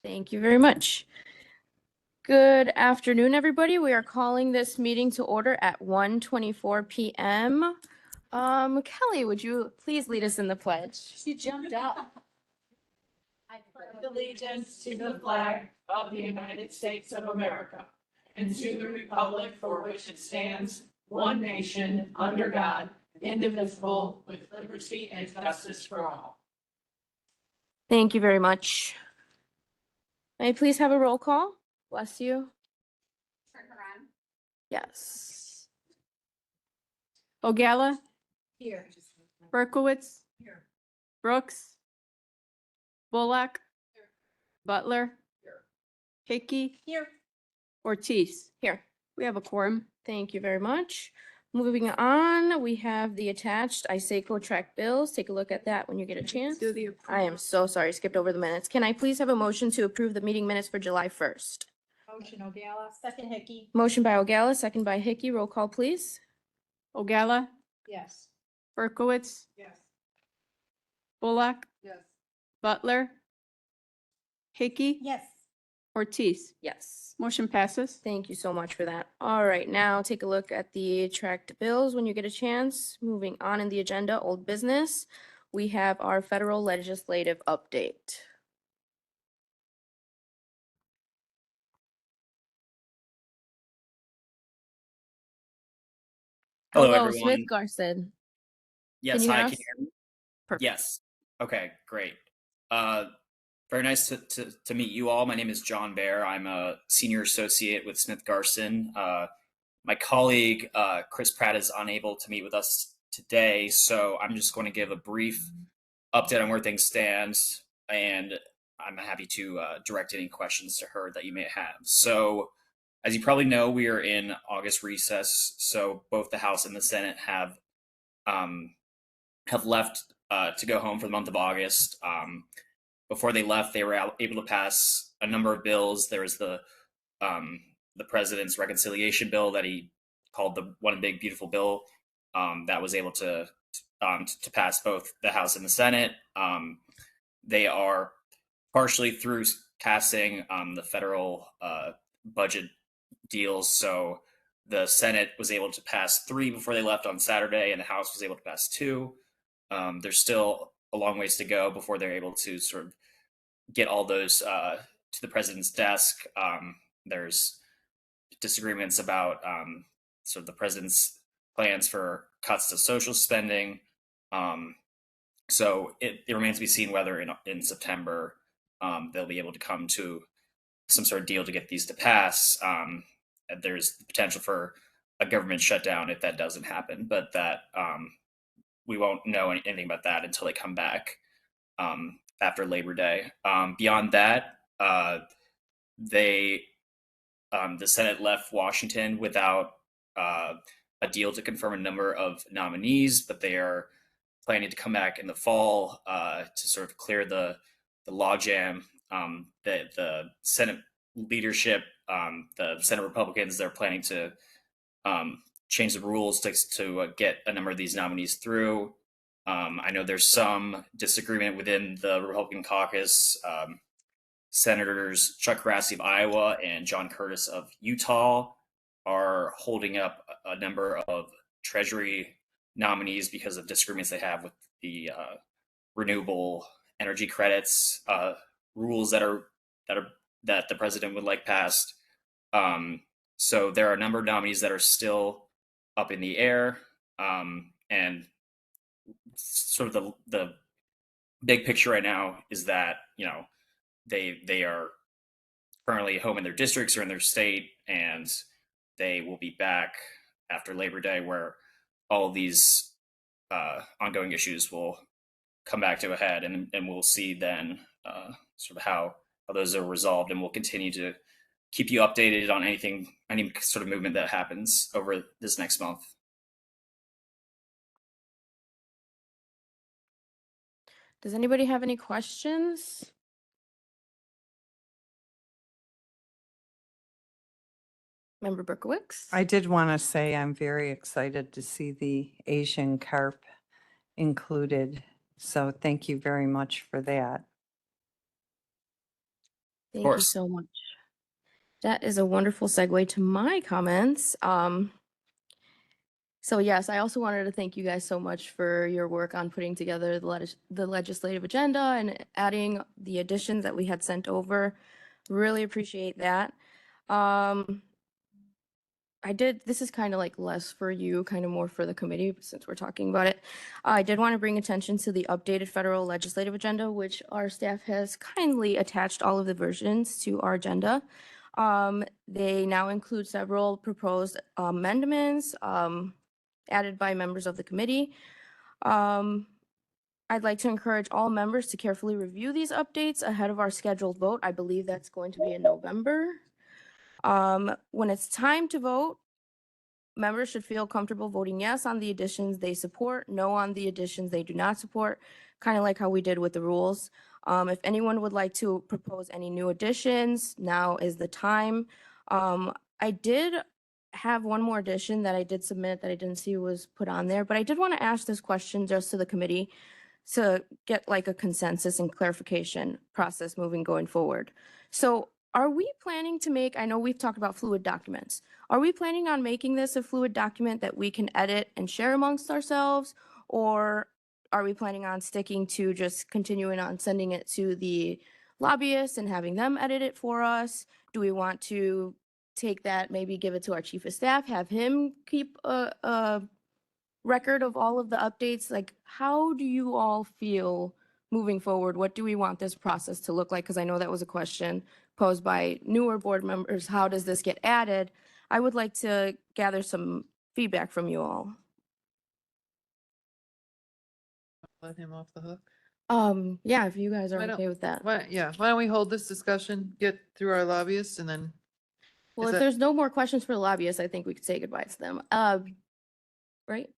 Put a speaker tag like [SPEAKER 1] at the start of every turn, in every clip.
[SPEAKER 1] Thank you very much. Good afternoon, everybody. We are calling this meeting to order at 1:24 p.m. Kelly, would you please lead us in the pledge?
[SPEAKER 2] She jumped up. I pledge allegiance to the flag of the United States of America and to the republic for which it stands, one nation, under God, indivisible, with liberty and justice for all.
[SPEAKER 1] Thank you very much. May I please have a roll call? Bless you. Yes.
[SPEAKER 3] Ogala,
[SPEAKER 2] Here.
[SPEAKER 3] Berkowitz,
[SPEAKER 2] Here.
[SPEAKER 3] Brooks, Bullock, Butler, Hickey,
[SPEAKER 2] Here.
[SPEAKER 3] Ortiz.
[SPEAKER 1] Here.
[SPEAKER 3] We have a quorum.
[SPEAKER 1] Thank you very much. Moving on, we have the attached ISACO track bills. Take a look at that when you get a chance.
[SPEAKER 3] Do the
[SPEAKER 1] I am so sorry, skipped over the minutes. Can I please have a motion to approve the meeting minutes for July 1st?
[SPEAKER 2] Motion Ogala, second Hickey.
[SPEAKER 1] Motion by Ogala, second by Hickey. Roll call, please.
[SPEAKER 3] Ogala,
[SPEAKER 2] Yes.
[SPEAKER 3] Berkowitz,
[SPEAKER 2] Yes.
[SPEAKER 3] Bullock,
[SPEAKER 2] Yes.
[SPEAKER 3] Butler, Hickey,
[SPEAKER 2] Yes.
[SPEAKER 3] Ortiz.
[SPEAKER 1] Yes.
[SPEAKER 3] Motion passes.
[SPEAKER 1] Thank you so much for that. All right, now take a look at the tracked bills when you get a chance. Moving on in the agenda, old business. We have our federal legislative update.
[SPEAKER 4] Hello,
[SPEAKER 1] Smith
[SPEAKER 4] everyone.
[SPEAKER 1] Garson.
[SPEAKER 4] Yes,
[SPEAKER 1] you hear
[SPEAKER 4] hi,
[SPEAKER 1] us?
[SPEAKER 4] can you hear me?
[SPEAKER 1] Perfect.
[SPEAKER 4] Yes. Okay, great. Very nice to meet you all. My name is John Bear. I'm a senior associate with Smith Garson. My colleague, Chris Pratt, is unable to meet with us today, so I'm just going to give a brief update on where things stand, and I'm happy to direct any questions to her that you may have. So, as you probably know, we are in August recess, so both the House and the Senate have left to go home for the month of August. Before they left, they were able to pass a number of bills. There was the president's reconciliation bill that he called the One Big Beautiful Bill that was able to pass both the House and the Senate. They are partially through passing the federal budget deals. So the Senate was able to pass 3 before they left on Saturday, and the House was able to pass 2. There's still a long ways to go before they're able to sort of get all those to the president's desk. There's disagreements about sort of the president's plans for cuts to social spending. So it remains to be seen whether in September they'll be able to come to some sort of deal to get these to pass. There's the potential for a government shutdown if that doesn't happen, but that we won't know anything about that until they come back after Labor Day. Beyond that, the Senate left Washington without a deal to confirm a number of nominees, but they are planning to come back in the fall to sort of clear the logjam. The Senate leadership, the Senate Republicans, they're planning to change the rules to get a number of these nominees through. I know there's some disagreement within the Republican caucus. Senators Chuck Grassley of Iowa and John Curtis of Utah are holding up a number of Treasury nominees because of disagreements they have with the renewable energy credits rules that the president would like passed. So there are a number of nominees that are still up in the air, and sort of the big picture right now is that they are currently home in their districts or in their state, and they will be back after Labor Day, where all of these ongoing issues will come back to a head, and we'll see then sort of how those are resolved, and we'll continue to keep you updated on any sort of movement that happens over this next month.
[SPEAKER 1] Does anybody have any questions? Member Berkowitz?
[SPEAKER 5] I did want to say I'm very excited to see the Asian carp included. So thank you very much for that.
[SPEAKER 1] Thank you
[SPEAKER 4] course.
[SPEAKER 1] so much. That is a wonderful segue to my comments. So yes, I also wanted to thank you guys so much for your work on putting together the legislative agenda and adding the additions that we had sent over. Really appreciate that. This is kind of like less for you, kind of more for the committee, since we're talking about it. I did want to bring attention to the updated federal legislative agenda, which our staff has kindly attached all of the versions to our agenda. They now include several proposed amendments added by members of the committee. I'd like to encourage all members to carefully review these updates ahead of our scheduled vote. I believe that's going to be in November. When it's time to vote, members should feel comfortable voting yes on the additions they support, no on the additions they do not support, kind of like how we did with the rules. If anyone would like to propose any new additions, now is the time. I did have one more addition that I did submit that I didn't see was put on there, but I did want to ask this question just to the committee to get like a consensus and clarification process going forward. So are we planning to make, I know we've talked about fluid documents. Are we planning on making this a fluid document that we can edit and share amongst ourselves? Or are we planning on sticking to just continuing on sending it to the lobbyists and having them edit it for us? Do we want to take that, maybe give it to our chief of staff, have him keep a record of all of the updates? Like, how do you all feel moving forward? What do we want this process to look like? Because I know that was a question posed by newer board members. How does this get added? I would like to gather some feedback from you all.
[SPEAKER 6] Let him off the hook.
[SPEAKER 1] Yeah, if you guys are
[SPEAKER 6] Why don't-
[SPEAKER 1] okay with that.
[SPEAKER 6] Why don't we hold this discussion, get through our lobbyists and then,
[SPEAKER 1] Well,
[SPEAKER 6] is
[SPEAKER 1] if
[SPEAKER 6] that-
[SPEAKER 1] there's no more questions for the lobbyists, I think we could say goodbye to them. Right?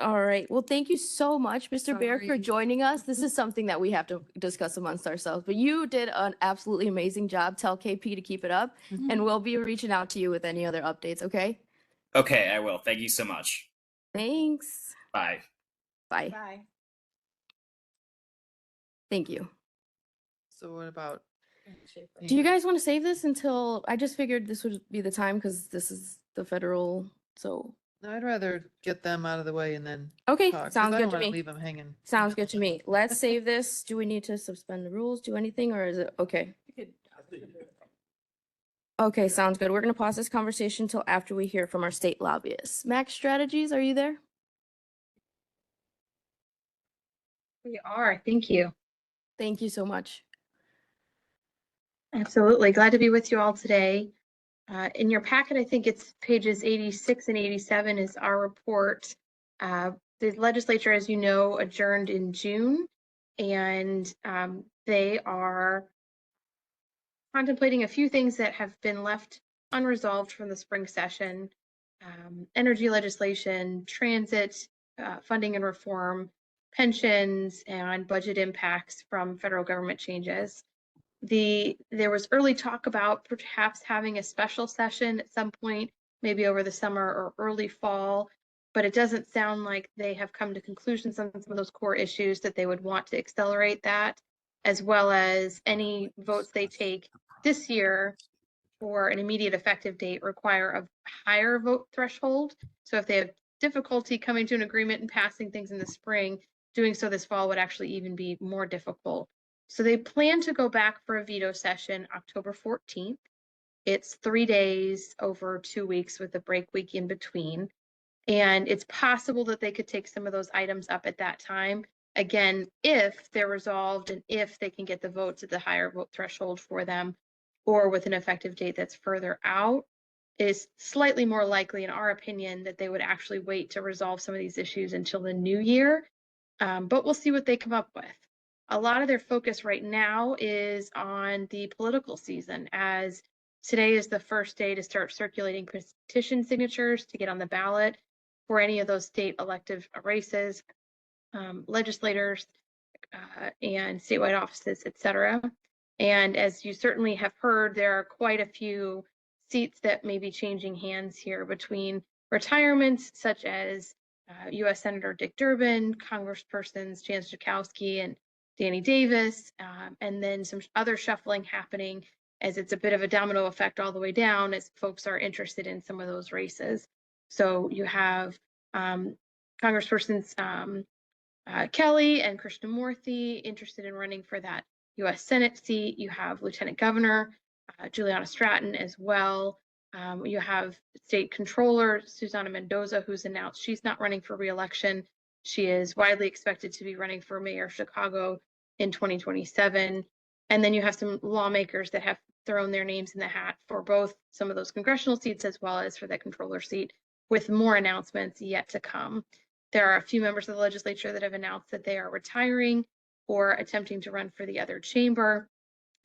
[SPEAKER 1] All right. Well, thank you so much, Mr. Baird, for
[SPEAKER 6] Sorry.
[SPEAKER 1] joining us. This is something that we have to discuss amongst ourselves, but you did an absolutely amazing job. Tell KP to keep it up, and we'll be reaching out to you with any other updates, okay?
[SPEAKER 4] Okay, I will. Thank you so much.
[SPEAKER 1] Thanks.
[SPEAKER 4] Bye.
[SPEAKER 1] Bye.
[SPEAKER 3] Bye.
[SPEAKER 1] Thank you.
[SPEAKER 6] so what about?
[SPEAKER 1] Do you guys want to save this until, I just figured this would be the time because this is the federal, so.
[SPEAKER 6] No, I'd rather get them out of the way and then
[SPEAKER 1] Okay,
[SPEAKER 6] talk. 'cause
[SPEAKER 1] sounds
[SPEAKER 6] I
[SPEAKER 1] good
[SPEAKER 6] don't
[SPEAKER 1] to
[SPEAKER 6] wanna
[SPEAKER 1] me.
[SPEAKER 6] leave them hanging.
[SPEAKER 1] Sounds good to me. Let's save this. Do we need to suspend the rules, do anything, or is it okay? Okay, sounds good. We're gonna pause this conversation until after we hear from our state lobbyists. Max Strategies, are you there?
[SPEAKER 7] We are. Thank you.
[SPEAKER 1] Thank you so much.
[SPEAKER 7] Absolutely. Glad to be with you all today. In your packet, I think it's pages 86 and 87 is our report. The legislature, as you know, adjourned in June, and they are contemplating a few things that have been left unresolved from the spring session. Energy legislation, transit, funding and reform, pensions, and budget impacts from federal government changes. There was early talk about perhaps having a special session at some point, maybe over the summer or early fall, but it doesn't sound like they have come to conclusions on some of those core issues that they would want to accelerate that, as well as any votes they take this year for an immediate effective date require a higher vote threshold. So if they have difficulty coming to an agreement and passing things in the spring, doing so this fall would actually even be more difficult. So they plan to go back for a veto session October 14th. It's 3 days over 2 weeks with a break week in between. And it's possible that they could take some of those items up at that time. Again, if they're resolved and if they can get the votes at the higher vote threshold for them, or with an effective date that's further out, is slightly more likely, in our opinion, that they would actually wait to resolve some of these issues until the new year. But we'll see what they come up with. A lot of their focus right now is on the political season, as today is the first day to start circulating petition signatures to get on the ballot for any of those state elective races, legislators, and statewide offices, et cetera. And as you certainly have heard, there are quite a few seats that may be changing hands here between retirements, such as U.S. Senator Dick Durbin, Congresspersons Jan Schakowsky and Danny Davis, and then some other shuffling happening as it's a bit of a domino effect all the way down as folks are interested in some of those races. So you have Congresspersons Kelly and Krishnamurthy interested in running for that U.S. Senate seat. You have Lieutenant Governor Juliana Stratton as well. You have State Controller Susana Mendoza, who's announced she's not running for re-election. She is widely expected to be running for mayor of Chicago in 2027. And then you have some lawmakers that have thrown their names in the hat for both some of those congressional seats as well as for that controller seat, with more announcements yet to come. There are a few members of the legislature that have announced that they are retiring or attempting to run for the other chamber.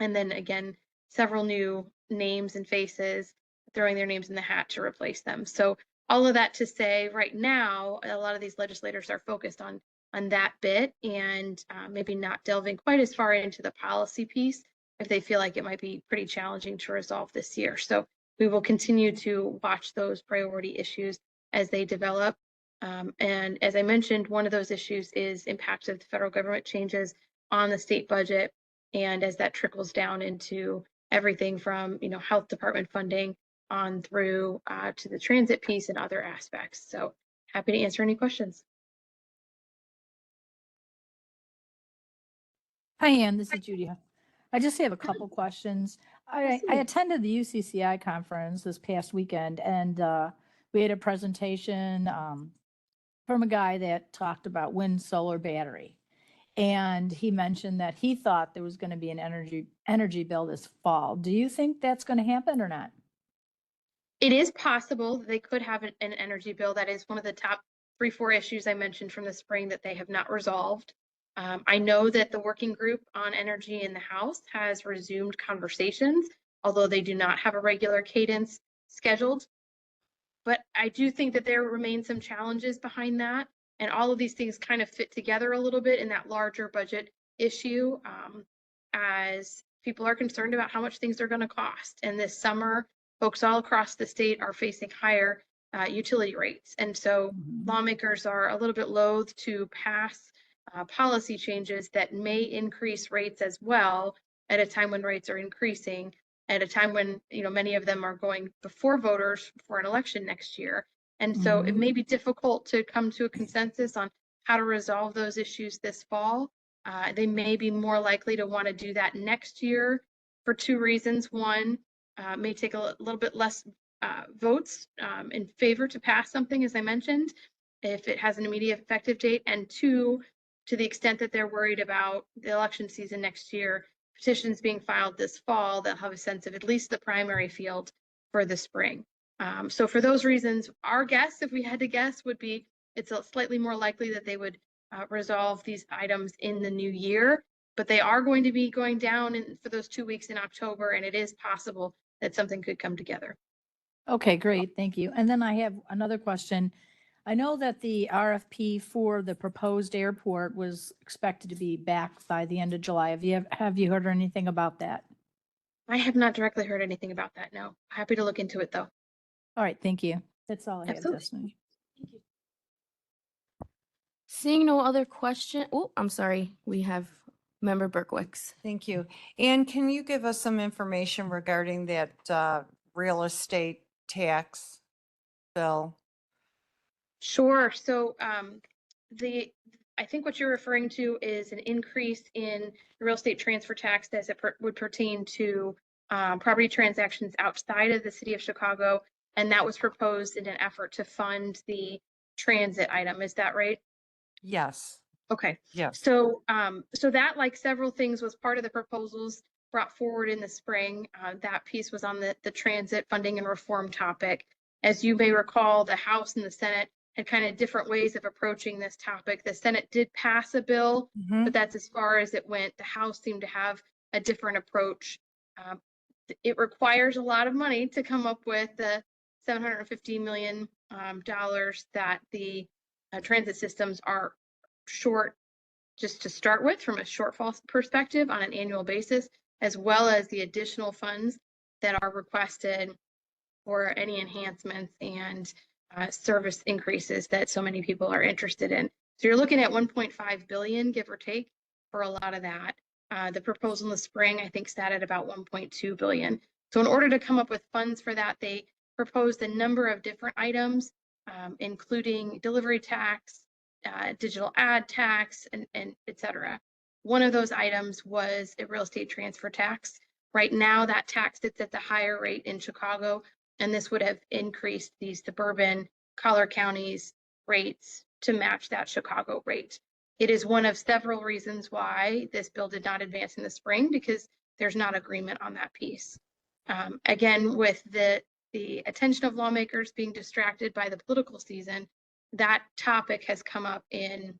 [SPEAKER 7] And then again, several new names and faces throwing their names in the hat to replace them. So all of that to say, right now, a lot of these legislators are focused on that bit and maybe not delving quite as far into the policy piece if they feel like it might be pretty challenging to resolve this year. So we will continue to watch those priority issues as they develop. And as I mentioned, one of those issues is impact of the federal government changes on the state budget. And as that trickles down into everything from, health department funding on through to the transit piece and other aspects. So happy to answer any questions.
[SPEAKER 8] Hi, Ann. This is Judy. I just have a couple questions. I attended the UCCI conference this past weekend, and we had a presentation from a guy that talked about wind solar battery. And he mentioned that he thought there was going to be an energy bill this fall. Do you think that's going to happen or not?
[SPEAKER 7] It is possible that they could have an energy bill. That is one of the top 3-4 issues I mentioned from the spring that they have not resolved. I know that the working group on energy in the House has resumed conversations, although they do not have a regular cadence scheduled. But I do think that there remain some challenges behind that. And all of these things kind of fit together a little bit in that larger budget issue as people are concerned about how much things are going to cost. And this summer, folks all across the state are facing higher utility rates. And so lawmakers are a little bit loath to pass policy changes that may increase rates as well at a time when rates are increasing, at a time when many of them are going before voters for an election next year. And so it may be difficult to come to a consensus on how to resolve those issues this fall. They may be more likely to want to do that next year for 2 reasons. One, may take a little bit less votes in favor to pass something, as I mentioned, if it has an immediate effective date. And 2, to the extent that they're worried about the election season next year, petitions being filed this fall, they'll have a sense of at least the primary field for the spring. So for those reasons, our guess, if we had to guess, would be it's slightly more likely that they would resolve these items in the new year, but they are going to be going down for those 2 weeks in October, and it is possible that something could come together.
[SPEAKER 8] Okay, great. Thank you. And then I have another question. I know that the RFP for the proposed airport was expected to be back by the end of July. Have you heard anything about that?
[SPEAKER 7] I have not directly heard anything about that, no. Happy to look into it, though.
[SPEAKER 8] All right, thank you. That's all I have.
[SPEAKER 7] Absolutely.
[SPEAKER 8] Destiny.
[SPEAKER 1] Seeing no other question. Oh, I'm sorry. We have Member Berkowitz.
[SPEAKER 5] Thank you. And can you give us some information regarding that real estate tax bill?
[SPEAKER 7] Sure. So I think what you're referring to is an increase in the real estate transfer tax as it would pertain to property transactions outside of the city of Chicago. And that was proposed in an effort to fund the transit item. Is that right?
[SPEAKER 5] Yes.
[SPEAKER 7] Okay.
[SPEAKER 5] Yes.
[SPEAKER 7] So that, like several things, was part of the proposals brought forward in the spring. That piece was on the transit funding and reform topic. As you may recall, the House and the Senate had kind of different ways of approaching this topic. The Senate did pass a bill, but that's as far as it went. The House seemed to have a different approach. It requires a lot of money to come up with the $750 million that the transit systems are short just to start with from a shortfall perspective on an annual basis, as well as the additional funds that are requested for any enhancements and service increases that so many people are interested in. So you're looking at 1.5 billion, give or take, for a lot of that. The proposal in the spring, I think, sat at about 1.2 billion. So in order to come up with funds for that, they proposed a number of different items, including delivery tax, digital ad tax, and et cetera. One of those items was a real estate transfer tax. Right now, that tax sits at the higher rate in Chicago, and this would have increased the suburban Collier counties rates to match that Chicago rate. It is one of several reasons why this bill did not advance in the spring, because there's not agreement on that piece. Again, with the attention of lawmakers being distracted by the political season, that topic has come up in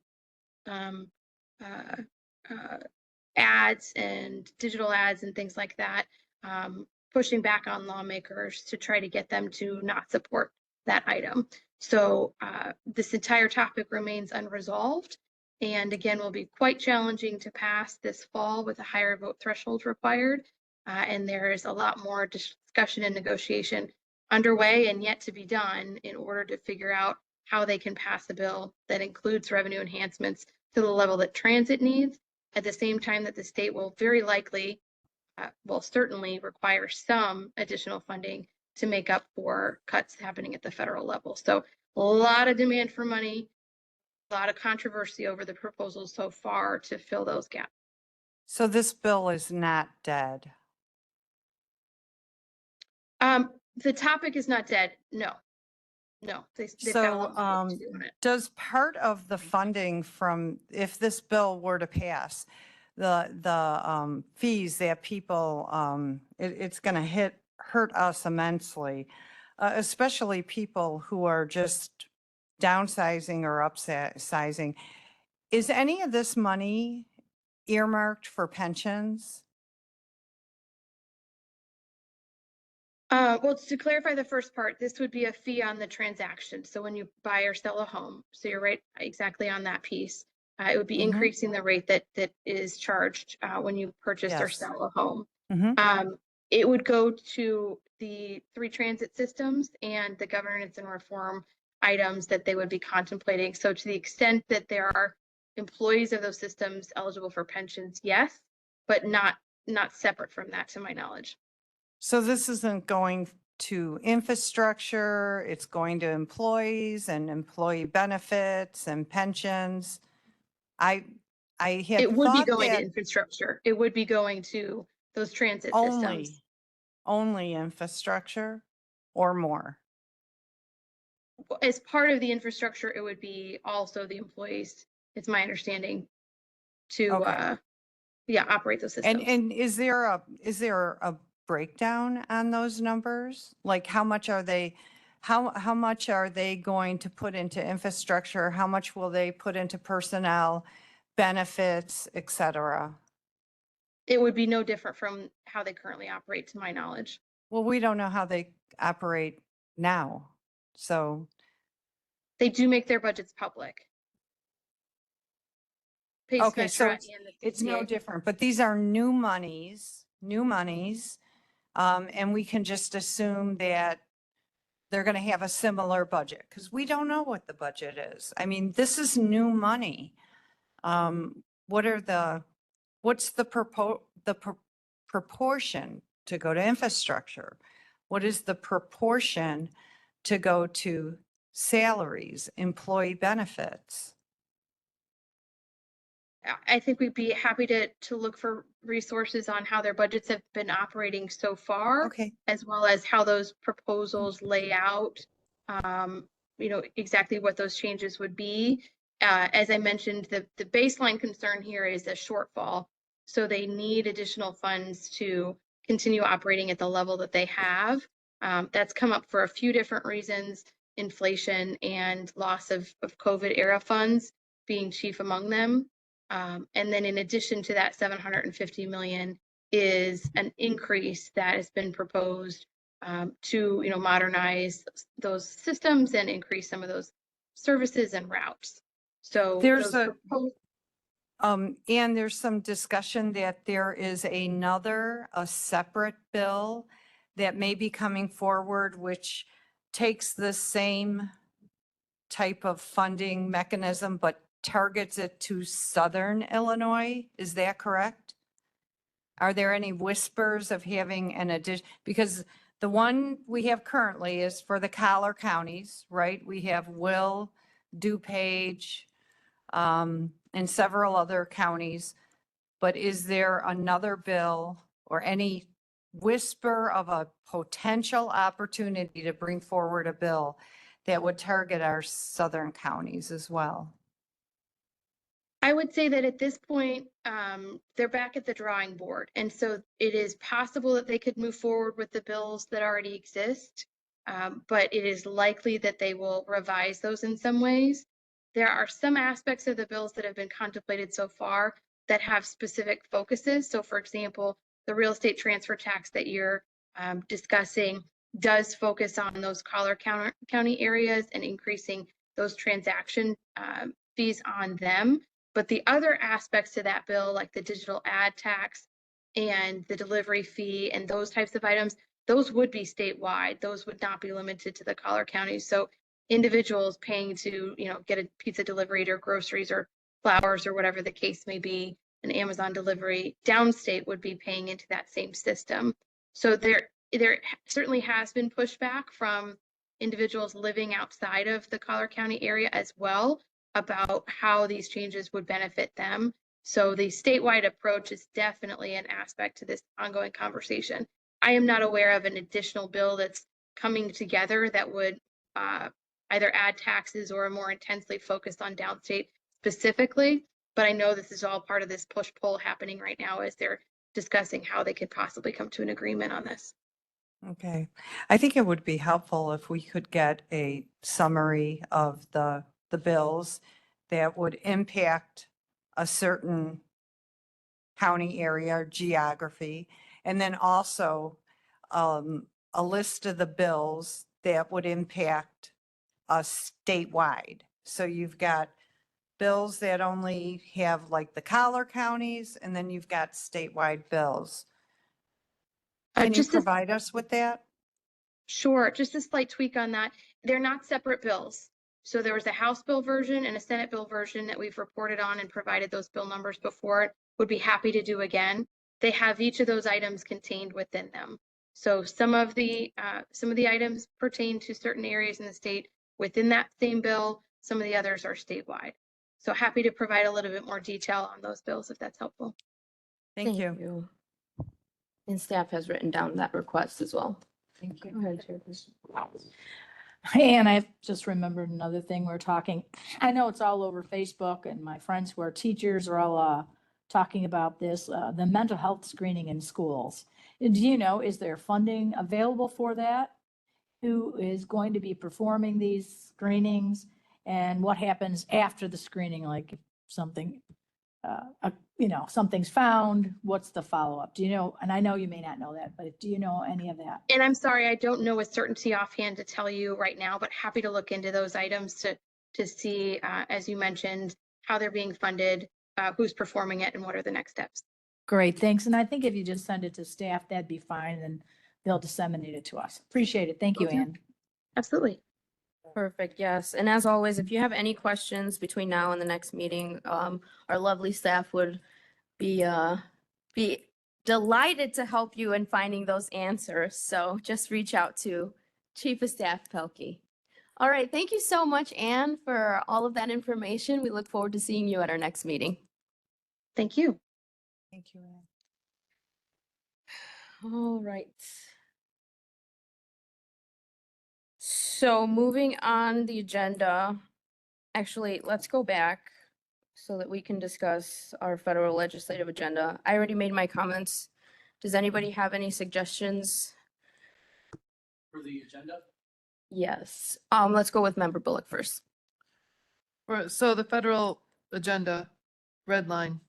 [SPEAKER 7] ads and digital ads and things like that, pushing back on lawmakers to try to get them to not support that item. So this entire topic remains unresolved, and again, will be quite challenging to pass this fall with a higher vote threshold required. And there is a lot more discussion and negotiation underway and yet to be done in order to figure out how they can pass a bill that includes revenue enhancements to the level that transit needs, at the same time that the state will very likely, will certainly require some additional funding to make up for cuts happening at the federal level. So a lot of demand for money, a lot of controversy over the proposals so far to fill those gaps.
[SPEAKER 5] So this bill is not dead.
[SPEAKER 7] The topic is not dead. No. They've got a lot more work to do on it.
[SPEAKER 5] Does part of the funding from, if this bill were to pass, the fees that people, it's going to hurt us immensely, especially people who are just downsizing or upsizing. Is any of this money earmarked for pensions?
[SPEAKER 7] Well, to clarify the first part, this would be a fee on the transaction. So when you buy or sell a home, so you're right exactly on that piece. It would be increasing the rate that is charged when you purchase or
[SPEAKER 5] Yes.
[SPEAKER 7] sell a home.
[SPEAKER 5] Mhm.
[SPEAKER 7] It would go to the 3 transit systems and the governance and reform items that they would be contemplating. So to the extent that there are employees of those systems eligible for pensions, yes, but not separate from that, to my knowledge.
[SPEAKER 5] So this isn't going to infrastructure, it's going to employees and employee benefits and pensions. I had
[SPEAKER 7] It would be
[SPEAKER 5] thought
[SPEAKER 7] going to
[SPEAKER 5] that
[SPEAKER 7] infrastructure. It would be going to those transit systems.
[SPEAKER 5] only infrastructure or more.
[SPEAKER 7] As part of the infrastructure, it would be also the employees, it's my understanding, to
[SPEAKER 5] Okay.
[SPEAKER 7] operate those systems.
[SPEAKER 5] And is there a breakdown on those numbers? Like how much are they going to put into infrastructure? How much will they put into personnel, benefits, et cetera?
[SPEAKER 7] It would be no different from how they currently operate, to my knowledge.
[SPEAKER 5] Well, we don't know how they operate now. So,
[SPEAKER 7] They do make their budgets public. Pace
[SPEAKER 5] okay, so
[SPEAKER 7] Metra and the
[SPEAKER 5] it's no
[SPEAKER 7] CCA.
[SPEAKER 5] different, but these are new monies. And we can just assume that they're going to have a similar budget because we don't know what the budget is. I mean, this is new money. What's the proportion to go to infrastructure? What is the proportion to go to salaries, employee benefits?
[SPEAKER 7] I think we'd be happy to look for resources on how their budgets have been operating so far,
[SPEAKER 5] Okay.
[SPEAKER 7] as well as how those proposals lay out, exactly what those changes would be. As I mentioned, the baseline concern here is a shortfall. So they need additional funds to continue operating at the level that they have. That's come up for a few different reasons, inflation and loss of COVID era funds being chief among them. And then in addition to that, 750 million is an increase that has been proposed to modernize those systems and increase some of those services and routes. So
[SPEAKER 5] There's
[SPEAKER 7] those
[SPEAKER 5] and there's some discussion that there is a separate bill that may be coming forward, which takes the same type of funding mechanism, but targets it to southern Illinois. Is that correct? Are there any whispers of having an addition? Because the one we have currently is for the collar counties, right? We have Will, DuPage, and several other counties. But is there another bill or any whisper of a potential opportunity to bring forward a bill that would target our southern counties as well?
[SPEAKER 7] I would say that at this point, they're back at the drawing board. And so it is possible that they could move forward with the bills that already exist. But it is likely that they will revise those in some ways. There are some aspects of the bills that have been contemplated so far that have specific focuses. So for example, the real estate transfer tax that you're discussing does focus on those collar county areas and increasing those transaction fees on them. But the other aspects to that bill, like the digital ad tax and the delivery fee and those types of items, those would be statewide. Those would not be limited to the collar counties. So individuals paying to, get a pizza delivered or groceries or flowers or whatever the case may be, an Amazon delivery downstate would be paying into that same system. So there certainly has been pushback from individuals living outside of the collar county area as well about how these changes would benefit them. So the statewide approach is definitely an aspect to this ongoing conversation. I am not aware of an additional bill that's coming together that would either add taxes or more intensely focused on downstate specifically, but I know this is all part of this push-pull happening right now as they're discussing how they could possibly come to an agreement on this.
[SPEAKER 5] Okay. I think it would be helpful if we could get a summary of the bills that would impact a certain county area or geography. And then also a list of the bills that would impact us statewide. So you've got bills that only have like the collar counties, and then you've got statewide bills. Can you
[SPEAKER 7] Just a-
[SPEAKER 5] provide us with that?
[SPEAKER 7] Sure, just a slight tweak on that. They're not separate bills. So there was a House bill version and a Senate bill version that we've reported on and provided those bill numbers before. Would be happy to do again. They have each of those items contained within them. So some of the items pertain to certain areas in the state within that same bill. Some of the others are statewide. So happy to provide a little bit more detail on those bills if that's helpful.
[SPEAKER 5] Thank you.
[SPEAKER 1] And staff has written down that request as well.
[SPEAKER 5] Thank you.
[SPEAKER 1] Go ahead, Chairperson.
[SPEAKER 8] And I just remembered another thing we're talking. I know it's all over Facebook and my friends who are teachers are all talking about this, the mental health screening in schools. Do you know, is there funding available for that? Who is going to be performing these screenings? And what happens after the screening? Like if something, something's found, what's the follow-up? Do you know? And I know you may not know that, but do you know any of that?
[SPEAKER 7] And I'm sorry, I don't know with certainty offhand to tell you right now, but happy to look into those items to see, as you mentioned, how they're being funded, who's performing it, and what are the next steps.
[SPEAKER 8] Great, thanks. And I think if you just send it to staff, that'd be fine, and they'll disseminate it to us. Appreciate it. Thank you,
[SPEAKER 7] Okay.
[SPEAKER 8] Ann.
[SPEAKER 7] Absolutely.
[SPEAKER 1] Perfect, yes. And as always, if you have any questions between now and the next meeting, our lovely staff would be delighted to help you in finding those answers. So just reach out to Chief of Staff Pelkey. All right, thank you so much, Anne, for all of that information. We look forward to seeing you at our next meeting.
[SPEAKER 7] Thank you.
[SPEAKER 5] Thank you, Ann.
[SPEAKER 1] All right. So moving on the agenda, actually, let's go back so that we can discuss our federal legislative agenda. I already made my comments. Does anybody have any suggestions?
[SPEAKER 9] For the agenda?
[SPEAKER 1] Yes. Let's go with Member Bullock first.
[SPEAKER 6] So the federal agenda, red line,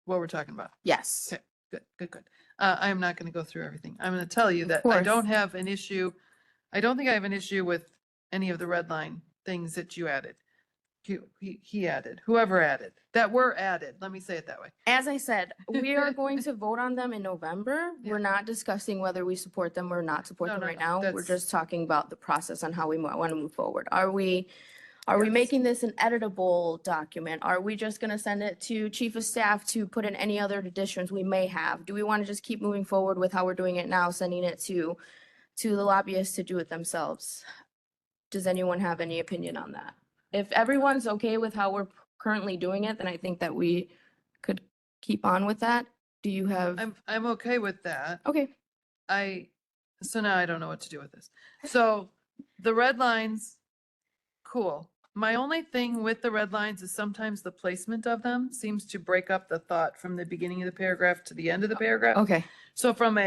[SPEAKER 6] what we're talking about.
[SPEAKER 1] Yes.
[SPEAKER 6] Okay. Good. I am not going to go through everything. I'm going to tell you
[SPEAKER 1] Of
[SPEAKER 6] that I
[SPEAKER 1] course.
[SPEAKER 6] don't have an issue. I don't think I have an issue with any of the red line things that you added. He added, whoever added, that were added. Let me say it that way.
[SPEAKER 1] As I said, we are going to vote on them in November.
[SPEAKER 6] Yeah.
[SPEAKER 1] We're not discussing whether we support them or not support
[SPEAKER 6] No,
[SPEAKER 1] them
[SPEAKER 6] no,
[SPEAKER 1] right
[SPEAKER 6] no,
[SPEAKER 1] now. We're
[SPEAKER 6] that's-
[SPEAKER 1] just talking about the process on how we want to move forward. Are we Are we
[SPEAKER 6] Yes.
[SPEAKER 1] making this an editable document? Are we just gonna send it to chief of staff to put in any other additions we may have? Do we want to just keep moving forward with how we're doing it now, sending it to the lobbyists to do it themselves? Does anyone have any opinion on that? If everyone's okay with how we're currently doing it, then I think that we could keep on with that. Do you have?
[SPEAKER 6] I'm okay with that.
[SPEAKER 1] Okay,
[SPEAKER 6] So now I don't know what to do with this. So the red lines, cool. My only thing with the red lines is sometimes the placement of them seems to break up the thought from the beginning of the paragraph to the end of the paragraph.
[SPEAKER 1] okay,
[SPEAKER 6] So from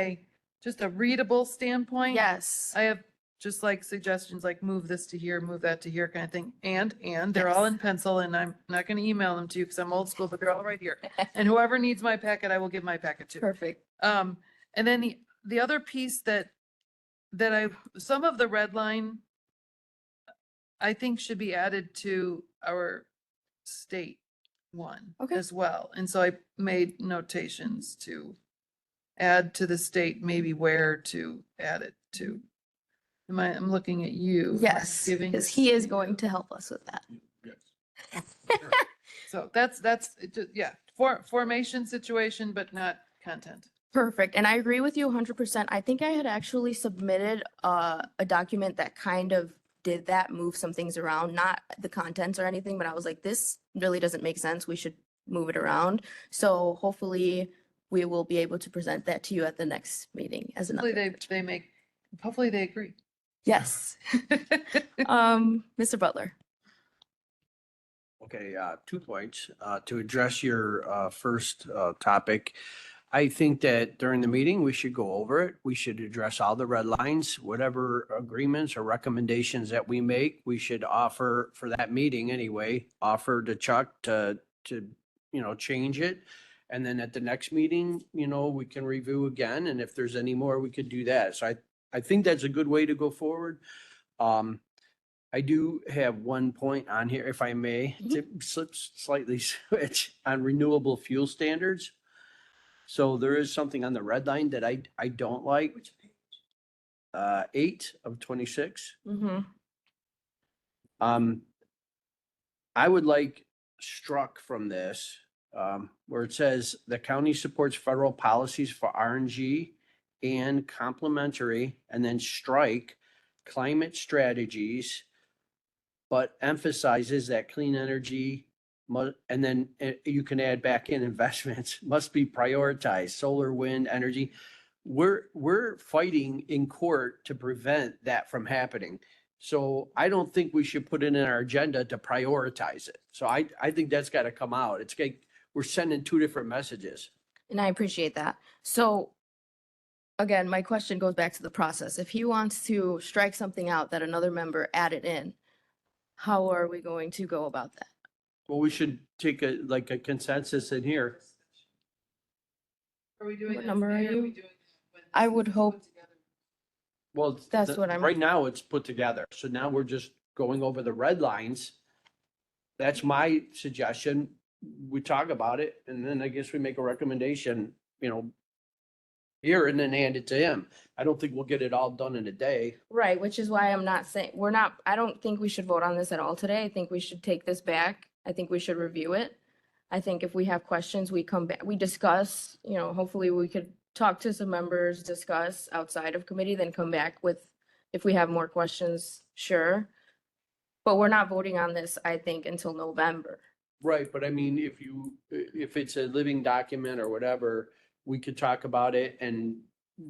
[SPEAKER 6] just a readable standpoint.
[SPEAKER 1] yes.
[SPEAKER 6] I have just like suggestions like move this to here, move that to here kind of thing. And they're all in pencil and I'm not going to email them to you because I'm old school, but they're all right here. And whoever needs my packet, I will give my packet to.
[SPEAKER 1] Perfect.
[SPEAKER 6] And then the other piece that some of the red line, I think should be added to our state one
[SPEAKER 1] Okay.
[SPEAKER 6] as well. And so I made notations to add to the state, maybe where to add it to. I'm looking at you. Am I
[SPEAKER 1] Yes,
[SPEAKER 6] giving
[SPEAKER 1] because
[SPEAKER 6] this
[SPEAKER 1] he
[SPEAKER 6] to
[SPEAKER 1] is
[SPEAKER 6] you?
[SPEAKER 1] going to help us with that.
[SPEAKER 6] So that's, yeah, formation situation, but not content.
[SPEAKER 1] Perfect. And I agree with you 100%. I think I had actually submitted a document that kind of did that, move some things around, not the contents or anything, but I was like, this really doesn't make sense. We should move it around. So hopefully we will be able to present that to you at the next meeting as another.
[SPEAKER 6] Hopefully they agree.
[SPEAKER 1] Yes. Mr. Butler.
[SPEAKER 9] Okay, 2 points. To address your first topic, I think that during the meeting, we should go over it. We should address all the red lines, whatever agreements or recommendations that we make, we should offer for that meeting anyway, offer to Chuck to change it. And then at the next meeting, we can review again. And if there's any more, we could do that. So I think that's a good way to go forward. I do have one point on here, if I may, to slightly switch on renewable fuel standards. So there is something on the red line that I don't like. 8 of 26.
[SPEAKER 1] Mm-hmm.
[SPEAKER 9] I would like struck from this, where it says the county supports federal policies for RNG and complementary, and then strike climate strategies, but emphasizes that clean energy and then you can add back in investments must be prioritized, solar, wind, energy. We're fighting in court to prevent that from happening. So I don't think we should put it in our agenda to prioritize it. So I think that's got to come out. It's like we're sending 2 different messages.
[SPEAKER 1] And I appreciate that. So again, my question goes back to the process. If he wants to strike something out that another member added in, how are we going to go about that?
[SPEAKER 9] Well, we should take a consensus in here.
[SPEAKER 6] Are we doing
[SPEAKER 1] What
[SPEAKER 6] that
[SPEAKER 1] number are
[SPEAKER 6] today, or
[SPEAKER 1] you?
[SPEAKER 6] we doing it when
[SPEAKER 1] I
[SPEAKER 6] this
[SPEAKER 1] would
[SPEAKER 6] is
[SPEAKER 1] hope-
[SPEAKER 6] put together?
[SPEAKER 9] Well,
[SPEAKER 1] That's what I'm-
[SPEAKER 9] right now it's put together. So now we're just going over the red lines. That's my suggestion. We talk about it and then I guess we make a recommendation, here and then hand it to him. I don't think we'll get it all done in a day.
[SPEAKER 1] Right, which is why I'm not saying, I don't think we should vote on this at all today. I think we should take this back. I think we should review it. I think if we have questions, we come back, we discuss, hopefully we could talk to some members, discuss outside of committee, then come back with, if we have more questions, sure. But we're not voting on this, I think, until November.
[SPEAKER 9] Right, but I mean, if it's a living document or whatever, we could talk about it and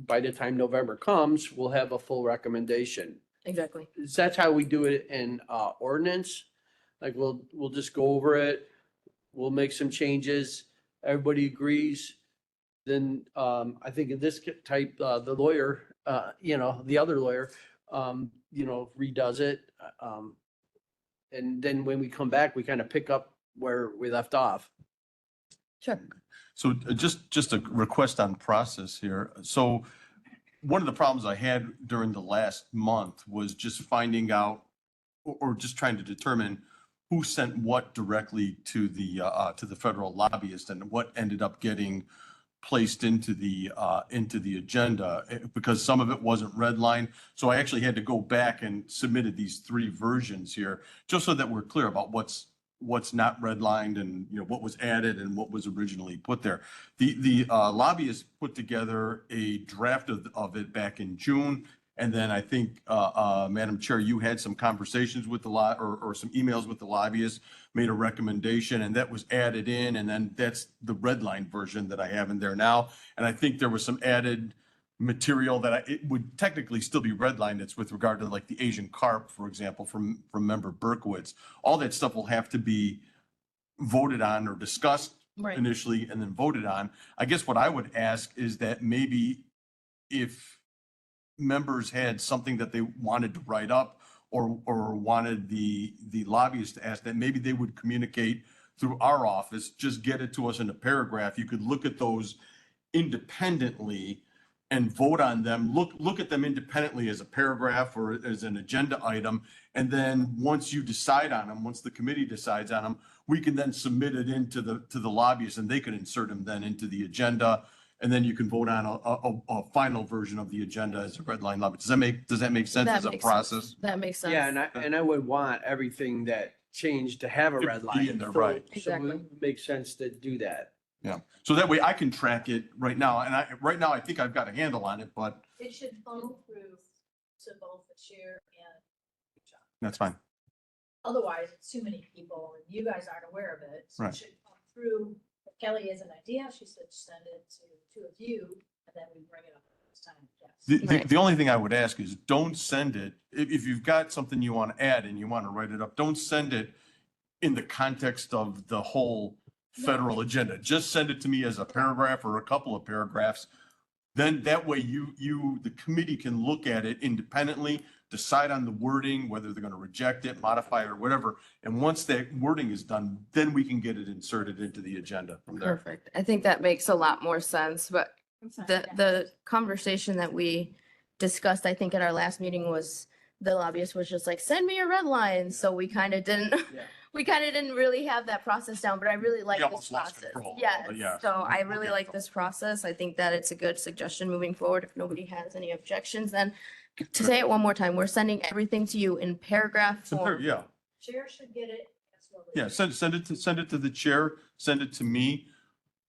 [SPEAKER 9] by the time November comes, we'll have a full recommendation.
[SPEAKER 1] Exactly.
[SPEAKER 9] That's how we do it in ordinance. Like we'll just go over it. We'll make some changes. Everybody agrees. Then I think in this type, the lawyer, the other lawyer, redoes it. And then when we come back, we kind of pick up where we left off.
[SPEAKER 1] Sure.
[SPEAKER 10] So just a request on process here. So one of the problems I had during the last month was just finding out or just trying to determine who sent what directly to the federal lobbyist and what ended up getting placed into the agenda because some of it wasn't redlined. So I actually had to go back and submitted these 3 versions here, just so that we're clear about what's not redlined and, you know, what was added and what was originally put there. The lobbyists put together a draft of it back in June. And then I think, Madam Chair, you had some conversations with the or some emails with the lobbyists, made a recommendation, and that was added in. And then that's the red line version that I have in there now. And I think there was some added material that it would technically still be redlined. It's with regard to like the Asian carp, for example, from Member Berkowitz. All that stuff will have to be voted on or discussed
[SPEAKER 1] Right.
[SPEAKER 10] initially and then voted on. I guess what I would ask is that maybe if members had something that they wanted to write up or wanted the lobbyists to ask, that maybe they would communicate through our office, just get it to us in a paragraph. You could look at those independently and vote on them. Look at them independently as a paragraph or as an agenda item. And then once you decide on them, once the committee decides on them, we can then submit it into the lobbyists and they can insert them then into the agenda. And then you can vote on a final version of the agenda as a red line lobby. Does that make sense
[SPEAKER 1] That
[SPEAKER 10] as a
[SPEAKER 1] makes
[SPEAKER 10] process?
[SPEAKER 1] sense. That makes sense.
[SPEAKER 9] Yeah, and I would want everything that changed to have a
[SPEAKER 10] To
[SPEAKER 9] red
[SPEAKER 10] be
[SPEAKER 9] line.
[SPEAKER 10] in there,
[SPEAKER 9] So-
[SPEAKER 10] right.
[SPEAKER 9] So
[SPEAKER 1] Exactly.
[SPEAKER 9] it makes sense to do that.
[SPEAKER 10] Yeah. So that way I can track it right now. And right now I think I've got a handle on it, but
[SPEAKER 11] It should funnel through to both the chair and John.
[SPEAKER 10] that's fine.
[SPEAKER 11] Otherwise, it's too many people and you guys aren't aware of it. So
[SPEAKER 10] Right.
[SPEAKER 11] it should come through. If Kelly has an idea, she said send it to two of you and then we bring it up this time. Yes.
[SPEAKER 10] The
[SPEAKER 1] Right.
[SPEAKER 10] the only thing I would ask is don't send it, if you've got something you want to add and you want to write it up, don't send it in the context of the whole federal agenda. Just send it to me as a paragraph or a couple of paragraphs. Then that way the committee can look at it independently, decide on the wording, whether they're going to reject it, modify it or whatever. And once that wording is done, then we can get it inserted into the agenda from there.
[SPEAKER 1] Perfect. I think that makes a lot more sense, but the conversation that we discussed, I think at our last meeting was the lobbyist was just like, send me your red line. So we kind of didn't,
[SPEAKER 9] Yeah.
[SPEAKER 1] we kind of didn't really have that process down, but I really like
[SPEAKER 10] You
[SPEAKER 1] this
[SPEAKER 10] almost lost
[SPEAKER 1] process.
[SPEAKER 10] control,
[SPEAKER 1] Yes.
[SPEAKER 10] but yeah.
[SPEAKER 1] So I really
[SPEAKER 10] Okay.
[SPEAKER 1] like this process. I think that it's a good suggestion moving forward. If nobody has any objections, then to say it one more time, we're sending everything to you in paragraph form.
[SPEAKER 10] Yeah.
[SPEAKER 11] Chair should get it. That's what we-
[SPEAKER 10] Yeah, send it to the chair, send it to me.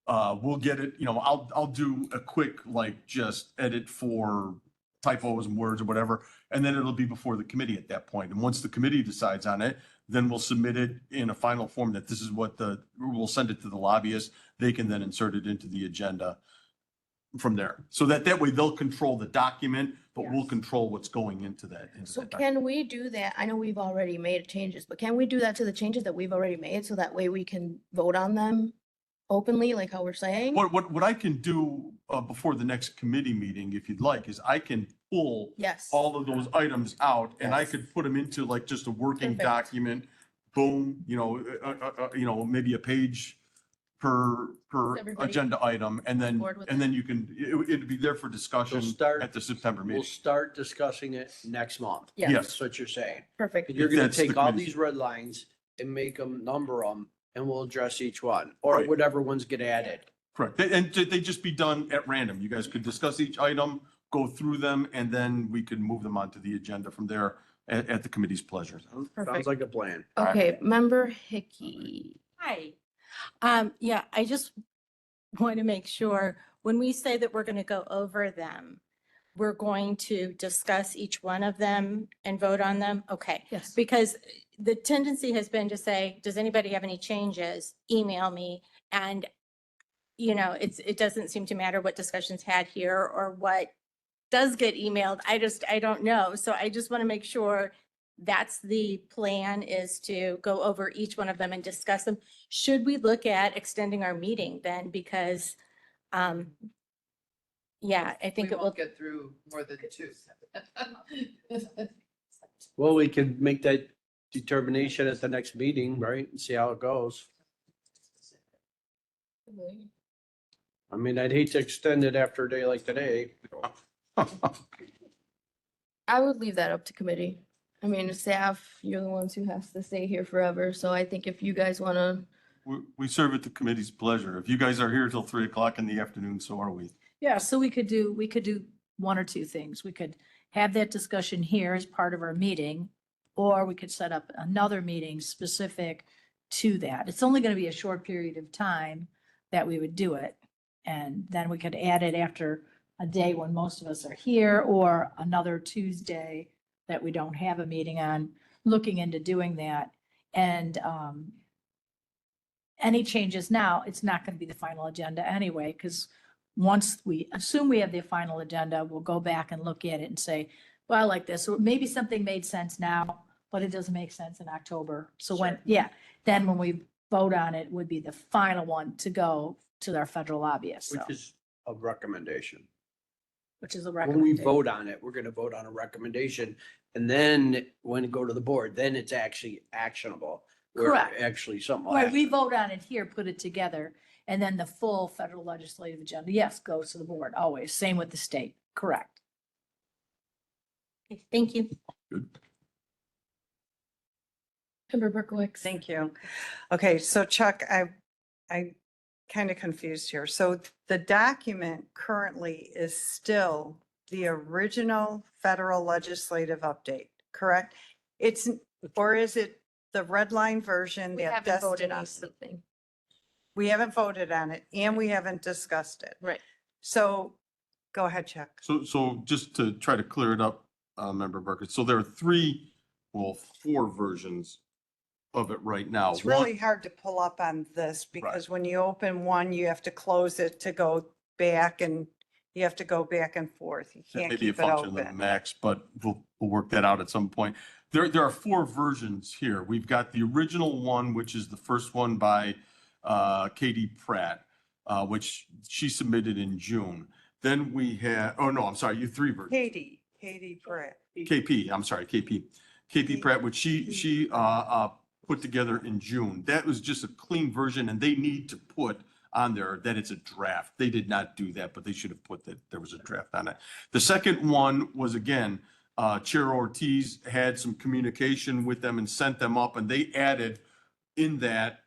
[SPEAKER 10] We'll get it, I'll do a quick, like, just edit for typos and words or whatever. And then it'll be before the committee at that point. And once the committee decides on it, then we'll submit it in a final form that this is what we'll send it to the lobbyists. They can then insert it into the agenda from there. So that way they'll control the document, but we'll
[SPEAKER 11] Yes.
[SPEAKER 10] control what's going into that.
[SPEAKER 1] So
[SPEAKER 10] document.
[SPEAKER 1] can we do that? I know we've already made changes, but can we do that to the changes that we've already made so that way we can vote on them openly, like how we're saying?
[SPEAKER 10] What I can do before the next committee meeting, if you'd like, is I can pull
[SPEAKER 1] Yes.
[SPEAKER 10] all of those items out and I
[SPEAKER 1] Yes.
[SPEAKER 10] could put them into like just a working
[SPEAKER 1] Perfect.
[SPEAKER 10] document. Boom, maybe a page per
[SPEAKER 1] Everybody
[SPEAKER 10] agenda item and then,
[SPEAKER 1] board with
[SPEAKER 10] and then you can, it'd be there for discussion
[SPEAKER 9] start-
[SPEAKER 10] at the September
[SPEAKER 9] We'll
[SPEAKER 10] meeting.
[SPEAKER 9] start discussing it next month.
[SPEAKER 1] Yes.
[SPEAKER 10] Yes.
[SPEAKER 9] That's what you're saying.
[SPEAKER 1] Perfect.
[SPEAKER 9] You're gonna
[SPEAKER 10] That's the
[SPEAKER 9] take all
[SPEAKER 10] committee's-
[SPEAKER 9] these red lines and make them, number them, and we'll address each one, or
[SPEAKER 10] Right.
[SPEAKER 9] whatever ones get added.
[SPEAKER 10] Correct. And they just be done at random. You guys could discuss each item, go through them, and then we could move them onto the agenda from there at the committee's pleasure.
[SPEAKER 9] Sounds
[SPEAKER 1] Perfect.
[SPEAKER 9] like a plan.
[SPEAKER 1] Okay, Member Hickey.
[SPEAKER 12] Hi. Yeah, I just want to make sure, when we say that we're going to go over them, we're going to discuss each one of them and vote on them? Okay.
[SPEAKER 1] Yes.
[SPEAKER 12] Because the tendency has been to say, does anybody have any changes? Email me. And, it doesn't seem to matter what discussions had here or what does get emailed. I don't know. So I just want to make sure that's the plan, is to go over each one of them and discuss them. Should we look at extending our meeting then? Because, I think
[SPEAKER 6] We
[SPEAKER 12] it will.
[SPEAKER 6] won't get through more than two.
[SPEAKER 9] Well, we could make that determination at the next meeting, right, and see how it goes. I mean, I'd hate to extend it after a day like today.
[SPEAKER 1] I would leave that up to committee. I mean, staff, you're the ones who has to stay here forever. So I think if you guys want to
[SPEAKER 10] We serve at the committee's pleasure. If you guys are here till 3 o'clock in the afternoon, so are we.
[SPEAKER 8] Yeah, so we could do one or two things. We could have that discussion here as part of our meeting, or we could set up another meeting specific to that. It's only going to be a short period of time that we would do it. And then we could add it after a day when most of us are here, or another Tuesday that we don't have a meeting on, looking into doing that. And any changes now, it's not going to be the final agenda anyway, because once we assume we have the final agenda, we'll go back and look at it and say, well, I like this, or maybe something made sense now, but it doesn't make sense in October. So when, then when we vote on it, would be the final one to go to our federal lobbyist, so,
[SPEAKER 9] Which is a recommendation.
[SPEAKER 8] which is a
[SPEAKER 9] When we
[SPEAKER 8] recommendation.
[SPEAKER 9] vote on it, we're gonna vote on a recommendation. And then when it go to the board, then it's actually actionable. where
[SPEAKER 8] Correct.
[SPEAKER 9] Actually, something will
[SPEAKER 8] Right, we
[SPEAKER 9] happen.
[SPEAKER 8] vote on it here, put it together, and then the full federal legislative agenda, yes, goes to the board, always. Same with the state, correct.
[SPEAKER 12] Okay, thank you.
[SPEAKER 1] Member Berkowitz.
[SPEAKER 5] Thank you. Okay, so Chuck, I kind of confused here. So the document currently is still the original federal legislative update, correct? It's, or is it the red line version
[SPEAKER 1] We
[SPEAKER 5] that
[SPEAKER 1] haven't voted on
[SPEAKER 5] Destiny?
[SPEAKER 1] something.
[SPEAKER 5] We haven't voted on it and we haven't discussed it.
[SPEAKER 1] Right.
[SPEAKER 5] So go ahead, Chuck.
[SPEAKER 10] So just to try to clear it up, Member Burkett, so there are four versions of it right now.
[SPEAKER 5] It's
[SPEAKER 10] One-
[SPEAKER 5] really hard to pull up on this because when you open one, you have to close it to go back and you have to go back and forth. You
[SPEAKER 10] That
[SPEAKER 5] can't
[SPEAKER 10] may be a
[SPEAKER 5] keep it
[SPEAKER 10] function of the
[SPEAKER 5] open.
[SPEAKER 10] max, but we'll work that out at some point. There are four versions here. We've got the original one, which is the first one by Katie Pratt, which she submitted in June. Then we had, oh no, I'm sorry, you have three versions.
[SPEAKER 5] Katie Pratt.
[SPEAKER 10] KP, I'm sorry, KP Pratt, which she put together in June. That was just a clean version and they need to put on there that it's a draft. They did not do that, but they should have put that there was a draft on it. The second one was, again, Chair Ortiz had some communication with them and sent them up, and they added in that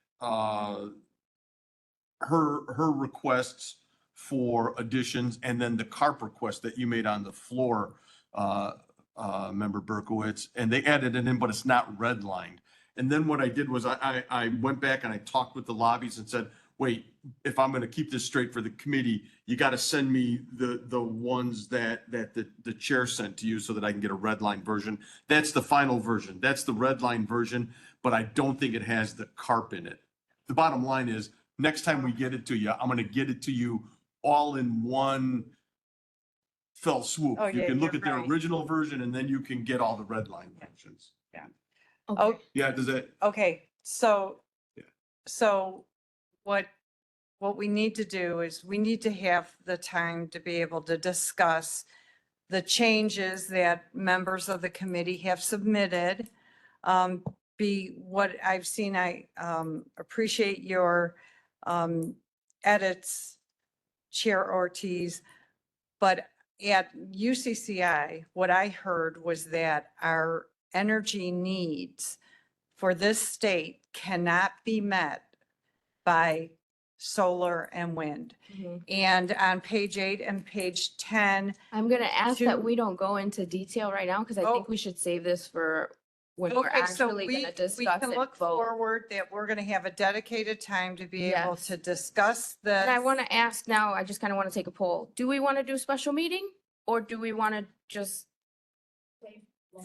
[SPEAKER 10] her requests for additions, and then the CARP request that you made on the floor, Member Berkowitz, and they added it in, but it's not redlined. And then what I did was I went back and I talked with the lobbies and said, wait, if I'm going to keep this straight for the committee, you got to send me the ones that the chair sent to you so that I can get a red line version. That's the final version. That's the red line version, but I don't think it has the CARP in it. The bottom line is, next time we get it to you, I'm going to get it to you all in one fell swoop.
[SPEAKER 5] Oh,
[SPEAKER 10] You
[SPEAKER 5] yeah,
[SPEAKER 10] can look
[SPEAKER 5] you're
[SPEAKER 10] at the
[SPEAKER 5] right.
[SPEAKER 10] original version and then you can get all the red line versions.
[SPEAKER 5] Oh,
[SPEAKER 10] Yeah, does that?
[SPEAKER 5] okay, so,
[SPEAKER 10] Yeah.
[SPEAKER 5] so what we need to do is we need to have the time to be able to discuss the changes that members of the committee have submitted. Be what I've seen, I appreciate your edits, Chair Ortiz, but at UCCI, what I heard was that our energy needs for this state cannot be met by solar and wind.
[SPEAKER 1] Mhm.
[SPEAKER 5] And on page 8 and page 10,
[SPEAKER 1] I'm gonna ask that
[SPEAKER 5] to-
[SPEAKER 1] we don't go into detail right now because I
[SPEAKER 5] Oh.
[SPEAKER 1] think we should save this for when we're
[SPEAKER 5] okay, so
[SPEAKER 1] actually
[SPEAKER 5] we
[SPEAKER 1] gonna discuss
[SPEAKER 5] can
[SPEAKER 1] it,
[SPEAKER 5] look
[SPEAKER 1] vote.
[SPEAKER 5] forward that we're going to have a dedicated time to be able
[SPEAKER 1] Yes.
[SPEAKER 5] to discuss this.
[SPEAKER 1] And I want to ask now, I just kind of want to take a poll. Do we want to do special meeting or do we want to just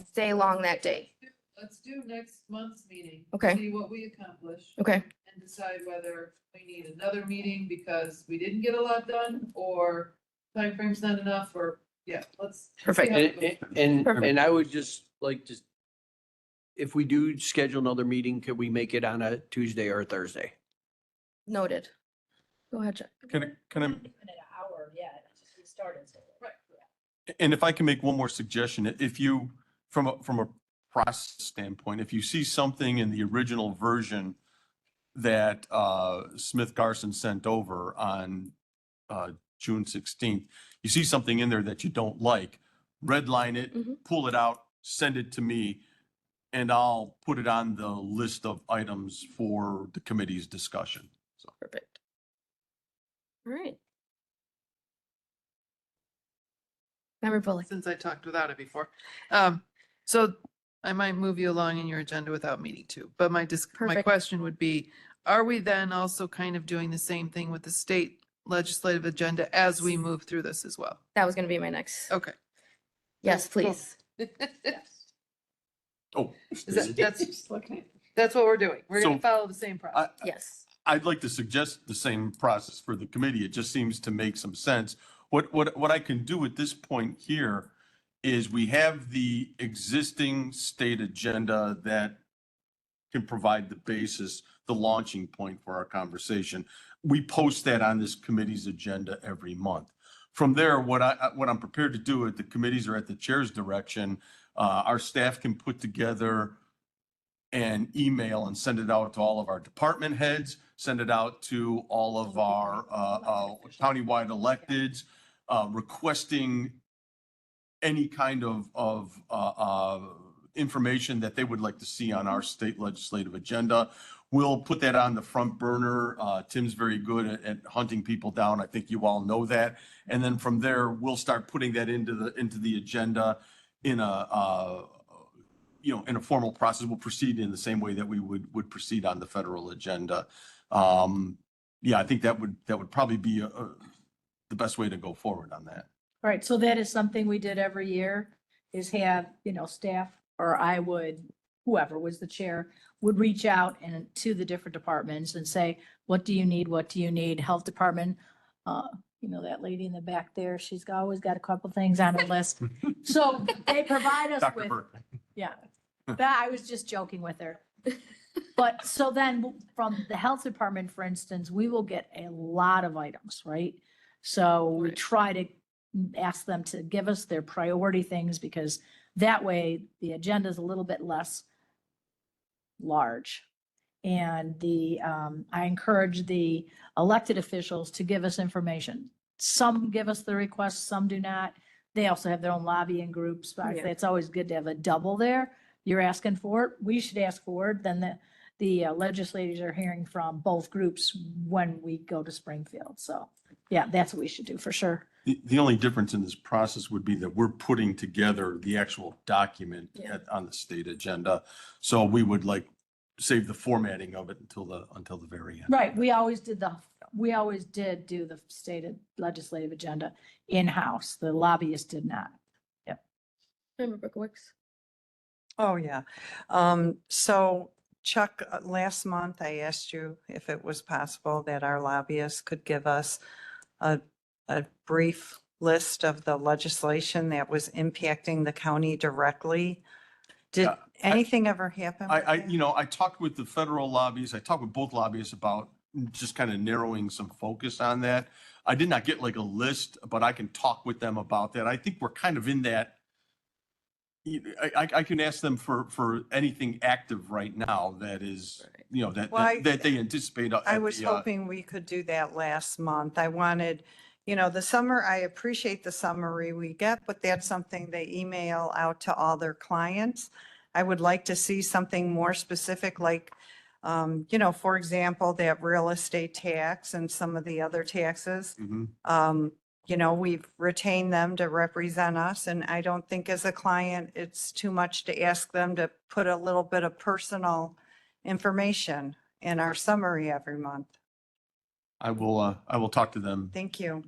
[SPEAKER 1] stay long that day?
[SPEAKER 6] Let's do next month's meeting.
[SPEAKER 1] Okay.
[SPEAKER 6] See what we accomplish
[SPEAKER 1] Okay,
[SPEAKER 6] and decide whether we need another meeting because we didn't get a lot done or timeframe's not enough or, yeah, let's. see
[SPEAKER 1] Perfect.
[SPEAKER 6] how it goes.
[SPEAKER 9] And I would just like to, if we do schedule another meeting, could we make it on a Tuesday or a Thursday?
[SPEAKER 1] noted. Go ahead, Chuck.
[SPEAKER 10] Can I?
[SPEAKER 11] Even an hour, yeah, it's just we started. So.
[SPEAKER 6] Right.
[SPEAKER 10] And if I can make one more suggestion, if you, from a process standpoint, if you see something in the original version that Smith Garson sent over on June 16th, you see something in there that you don't like, redline it,
[SPEAKER 1] Mhm.
[SPEAKER 10] pull it out, send it to me. and I'll put it on the list of items for the committee's discussion. So.
[SPEAKER 1] Perfect. All right. Member Bullock.
[SPEAKER 6] Since I talked without it before. So I might move you along in your agenda without meaning to, but my
[SPEAKER 1] Perfect.
[SPEAKER 6] question would be, are we then also kind of doing the same thing with the state legislative agenda as we move through this as well?
[SPEAKER 1] That was going to be my next.
[SPEAKER 6] Okay.
[SPEAKER 1] Yes, please.
[SPEAKER 10] Oh,
[SPEAKER 6] That's what we're doing. We're going
[SPEAKER 10] So,
[SPEAKER 6] to follow the same process.
[SPEAKER 1] Yes.
[SPEAKER 10] I'd like to suggest the same process for the committee. It just seems to make some sense. What I can do at this point here is we have the existing state agenda that can provide the basis, the launching point for our conversation. We post that on this committee's agenda every month. From there, what I'm prepared to do at the committees or at the chair's direction, our staff can put together an email and send it out to all of our department heads, send it out to all of our countywide electeds, requesting any kind of information that they would like to see on our state legislative agenda. We'll put that on the front burner. Tim's very good at hunting people down. I think you all know that. And then from there, we'll start putting that into the agenda in a formal process. We'll proceed in the same way that we would proceed on the federal agenda. Yeah, I think that would probably be the best way to go forward on that.
[SPEAKER 8] All right, so that is something we did every year, is have, staff, or I would, whoever was the chair, would reach out and to the different departments and say, what do you need? What do you need? Health department, that lady in the back there, she's always got a couple things on her list. So they provide us
[SPEAKER 10] Dr.
[SPEAKER 8] with,
[SPEAKER 10] Burke.
[SPEAKER 8] yeah, that, I was just joking with her. But so then from the health department, for instance, we will get a lot of items, right? So we
[SPEAKER 6] Right.
[SPEAKER 8] try to ask them to give us their priority things, because that way the agenda is a little bit less large. And I encourage the elected officials to give us information. Some give us the requests, some do not. They also have their own lobbying groups, but I
[SPEAKER 1] Yeah.
[SPEAKER 8] say it's always good to have a double there. You're asking for it, we should ask for it, then the legislators are hearing from both groups when we go to Springfield. So, yeah, that's what we should do for sure.
[SPEAKER 10] The only difference in this process would be that we're putting together the actual document
[SPEAKER 1] Yeah.
[SPEAKER 10] on the state agenda. So we would save the formatting of it until the very end.
[SPEAKER 8] Right, we always did do the stated legislative agenda in-house. The lobbyists did not.
[SPEAKER 1] Member Berkowitz.
[SPEAKER 5] Oh, yeah. So Chuck, last month I asked you if it was possible that our lobbyists could give us a brief list of the legislation that was impacting the county directly. Did
[SPEAKER 10] Yeah,
[SPEAKER 5] anything ever happen? with
[SPEAKER 10] I
[SPEAKER 5] that?
[SPEAKER 10] talked with the federal lobbyists. I talked with both lobbyists about just kind of narrowing some focus on that. I did not get a list, but I can talk with them about that. I think we're kind of in that. I can ask them for anything active right now that is,
[SPEAKER 5] Well, I-
[SPEAKER 10] that they anticipate.
[SPEAKER 5] I was hoping we could do that last month. I wanted, the summer, I appreciate the summary we get, but that's something they email out to all their clients. I would like to see something more specific, like, for example, that real estate tax and some of the other taxes.
[SPEAKER 10] Mhm.
[SPEAKER 5] We've retained them to represent us, and I don't think as a client, it's too much to ask them to put a little bit of personal information in our summary every month.
[SPEAKER 10] I will talk to them.
[SPEAKER 5] Thank you.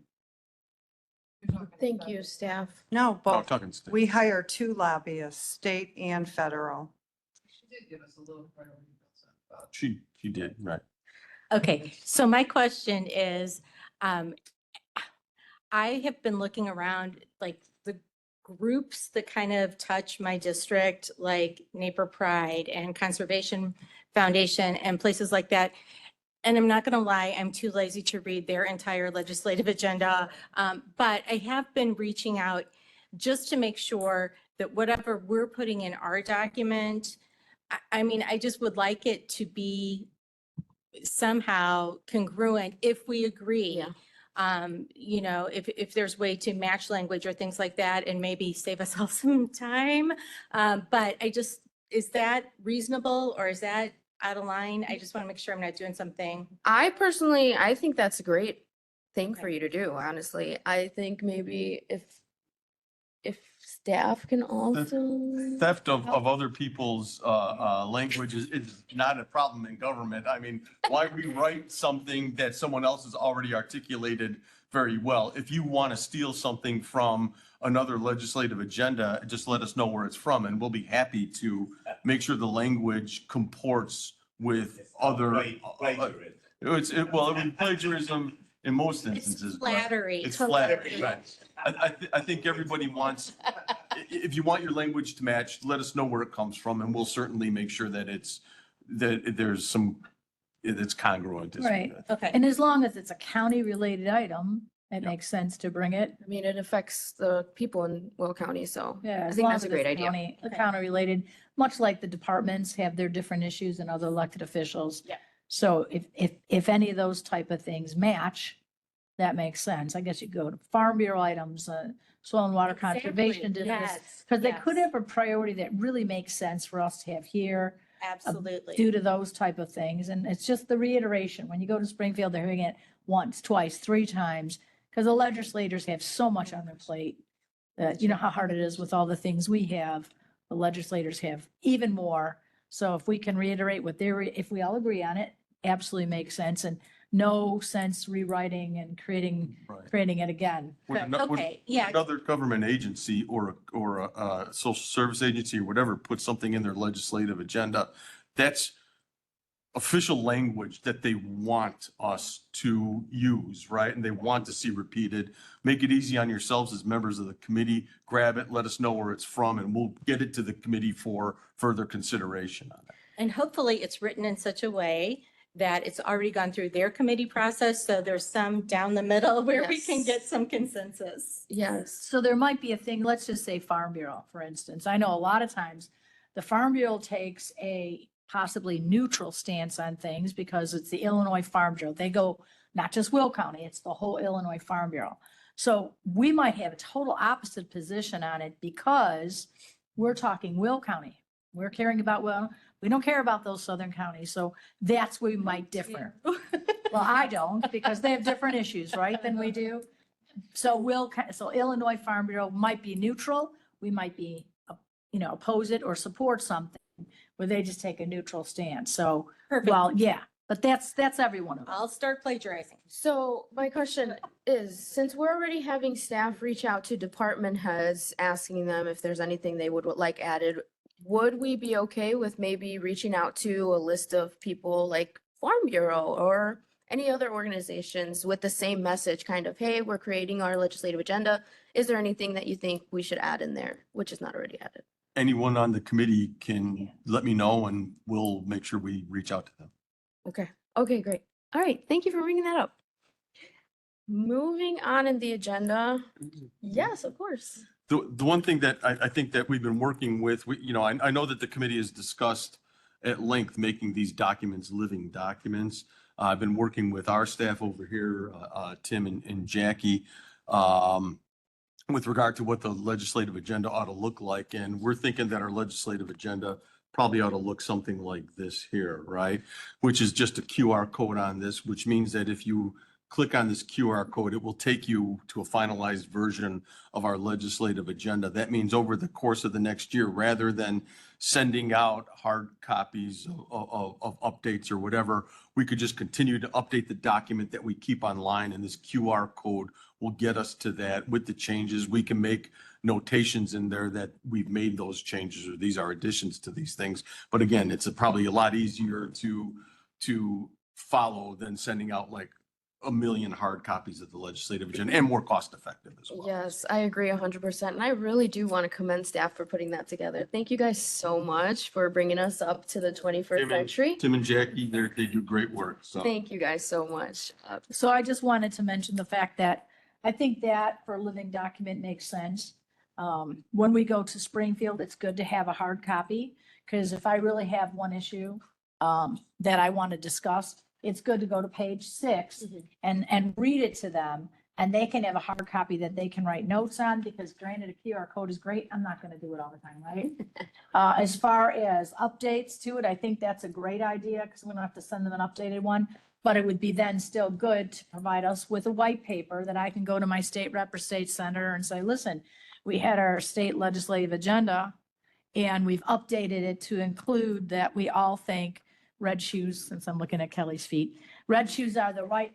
[SPEAKER 1] Thank you, staff.
[SPEAKER 5] No, both.
[SPEAKER 10] Talking state.
[SPEAKER 5] We hire 2 lobbyists, state and federal.
[SPEAKER 6] She did give us a little priority.
[SPEAKER 10] She did, right.
[SPEAKER 12] Okay, so my question is, I have been looking around, like the groups that kind of touch my district, like Neighbor Pride and Conservation Foundation and places like that. And I'm not going to lie, I'm too lazy to read their entire legislative agenda. But I have been reaching out just to make sure that whatever we're putting in our document, I just would like it to be somehow congruent if we agree.
[SPEAKER 1] Yeah.
[SPEAKER 12] If there's way to match language or things like that and maybe save us all some time. But is that reasonable or is that out of line? I just want to make sure I'm not doing something.
[SPEAKER 1] I personally, I think that's a great thing for you to do, honestly. I think maybe if staff can also.
[SPEAKER 10] Theft of other people's language is not a problem in government. I mean, why rewrite something that someone else has already articulated very well? If you want to steal something from another legislative agenda, just let us know where it's from, and we'll be happy to make sure the language comports with other. Well, it would be plagiarism in most instances.
[SPEAKER 12] It's flattery.
[SPEAKER 10] It's flattery, right. I think everybody wants, if you want your language to match, let us know where it comes from, and we'll certainly make sure that it's congruent.
[SPEAKER 8] Right.
[SPEAKER 12] Okay.
[SPEAKER 8] And as long as it's a county-related item, it makes sense to bring it.
[SPEAKER 1] I mean, it affects the people in Will County, so
[SPEAKER 8] Yeah.
[SPEAKER 1] I
[SPEAKER 8] as
[SPEAKER 1] think
[SPEAKER 8] long
[SPEAKER 1] that's a
[SPEAKER 8] as
[SPEAKER 1] great
[SPEAKER 8] it's
[SPEAKER 1] idea.
[SPEAKER 8] county- County-related, much like the departments have their different issues and other elected officials.
[SPEAKER 12] Yeah.
[SPEAKER 8] So if any of those type of things match, that makes sense. I guess you go to Farm Bureau items, soil and water conservation
[SPEAKER 12] Exactly.
[SPEAKER 8] districts.
[SPEAKER 12] Yes,
[SPEAKER 8] Because they could
[SPEAKER 12] yes.
[SPEAKER 8] have a priority that really makes sense for us to have here
[SPEAKER 12] Absolutely.
[SPEAKER 8] due to those type of things. And it's just the reiteration. When you go to Springfield, they're hearing it once, twice, 3 times, because the legislators have so much on their plate that, you know how hard it is with all the things we have. The legislators have even more. So if we can reiterate what if we all agree on it, absolutely makes sense, and no sense rewriting and creating it again.
[SPEAKER 10] When
[SPEAKER 12] Okay, yeah.
[SPEAKER 10] another government agency or a social service agency or whatever puts something in their legislative agenda, that's official language that they want us to use, right? And they want to see repeated. Make it easy on yourselves as members of the committee. Grab it, let us know where it's from, and we'll get it to the committee for further consideration on it.
[SPEAKER 12] And hopefully it's written in such a way that it's already gone through their committee process. So there's some down the middle where we can
[SPEAKER 1] Yes.
[SPEAKER 12] get some consensus.
[SPEAKER 1] Yes.
[SPEAKER 8] So there might be a thing, let's just say Farm Bureau, for instance. I know a lot of times the Farm Bureau takes a possibly neutral stance on things because it's the Illinois Farm Bureau. They go, not just Will County, it's the whole Illinois Farm Bureau. So we might have a total opposite position on it because we're talking Will County. We're caring about, we don't care about those southern counties. So that's where we might differ. Well, I don't because they have different issues, right, than we do. So Illinois Farm Bureau might be neutral. We might be, oppose it or support something where they just take a neutral stance. So,
[SPEAKER 12] Perfect.
[SPEAKER 8] well, yeah, but that's every one of them.
[SPEAKER 12] I'll start plagiarizing.
[SPEAKER 1] So my question is, since we're already having staff reach out to department heads, asking them if there's anything they would like added, would we be okay with maybe reaching out to a list of people like Farm Bureau or any other organizations with the same message, kind of, hey, we're creating our legislative agenda. Is there anything that you think we should add in there, which is not already added?
[SPEAKER 10] Anyone on the committee can let me know and we'll make sure we reach out to them.
[SPEAKER 1] Okay. Okay, great. All right. Thank you for bringing that up. Moving on in the agenda. Yes, of course.
[SPEAKER 10] The one thing that I think that we've been working with, I know that the committee has discussed at length making these documents living documents. I've been working with our staff over here, Tim and Jackie, with regard to what the legislative agenda ought to look like. And we're thinking that our legislative agenda probably ought to look something like this here, right? Which is just a QR code on this, which means that if you click on this QR code, it will take you to a finalized version of our legislative agenda. That means over the course of the next year, rather than sending out hard copies of updates or whatever, we could just continue to update the document that we keep online, and this QR code will get us to that with the changes. We can make notations in there that we've made those changes or these are additions to these things. But again, it's probably a lot easier to follow than sending out like a million hard copies of the legislative agenda, and more cost effective as well.
[SPEAKER 1] Yes, I agree 100%. And I really do want to commend staff for putting that together. Thank you guys so much for bringing us up to the 21st century.
[SPEAKER 10] Tim and Jackie, they do great work. So
[SPEAKER 1] Thank you guys so much.
[SPEAKER 8] So I just wanted to mention the fact that I think that for a living document makes sense. When we go to Springfield, it's good to have a hard copy, because if I really have one issue that I want to discuss, it's good to go to page 6 and read it to them and they can have a hard copy that they can write notes on, because granted, a QR code is great. I'm not gonna do it all the time, right? As far as updates to it, I think that's a great idea, because we don't have to send them an updated one. But it would be then still good to provide us with a white paper that I can go to my state rep or state senator and say, listen, we had our state legislative agenda and we've updated it to include that we all think red shoes, since I'm looking at Kelly's feet, red shoes are the right,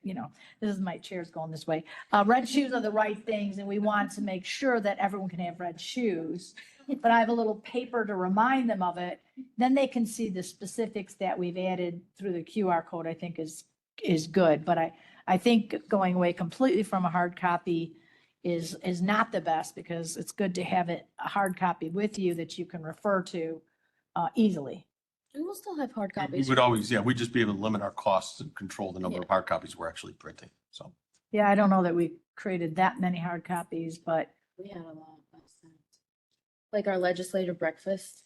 [SPEAKER 8] you know, this is my chair's going this way. Red shoes are the right things, and we want to make sure that everyone can have red shoes. But I have a little paper to remind them of it. Then they can see the specifics that we've added through the QR code, I think is good. But I think going away completely from a hard copy is not the best, because it's good to have it, a hard copy with you that you can refer to easily.
[SPEAKER 1] We will still have hard
[SPEAKER 10] We
[SPEAKER 1] copies.
[SPEAKER 10] would always, yeah, we'd just be able to limit our costs and control the number
[SPEAKER 1] Yeah.
[SPEAKER 10] of hard copies we're actually printing, so.
[SPEAKER 8] Yeah, I don't know that we created that many hard copies, but
[SPEAKER 1] We had a lot last night. Like our legislative breakfast.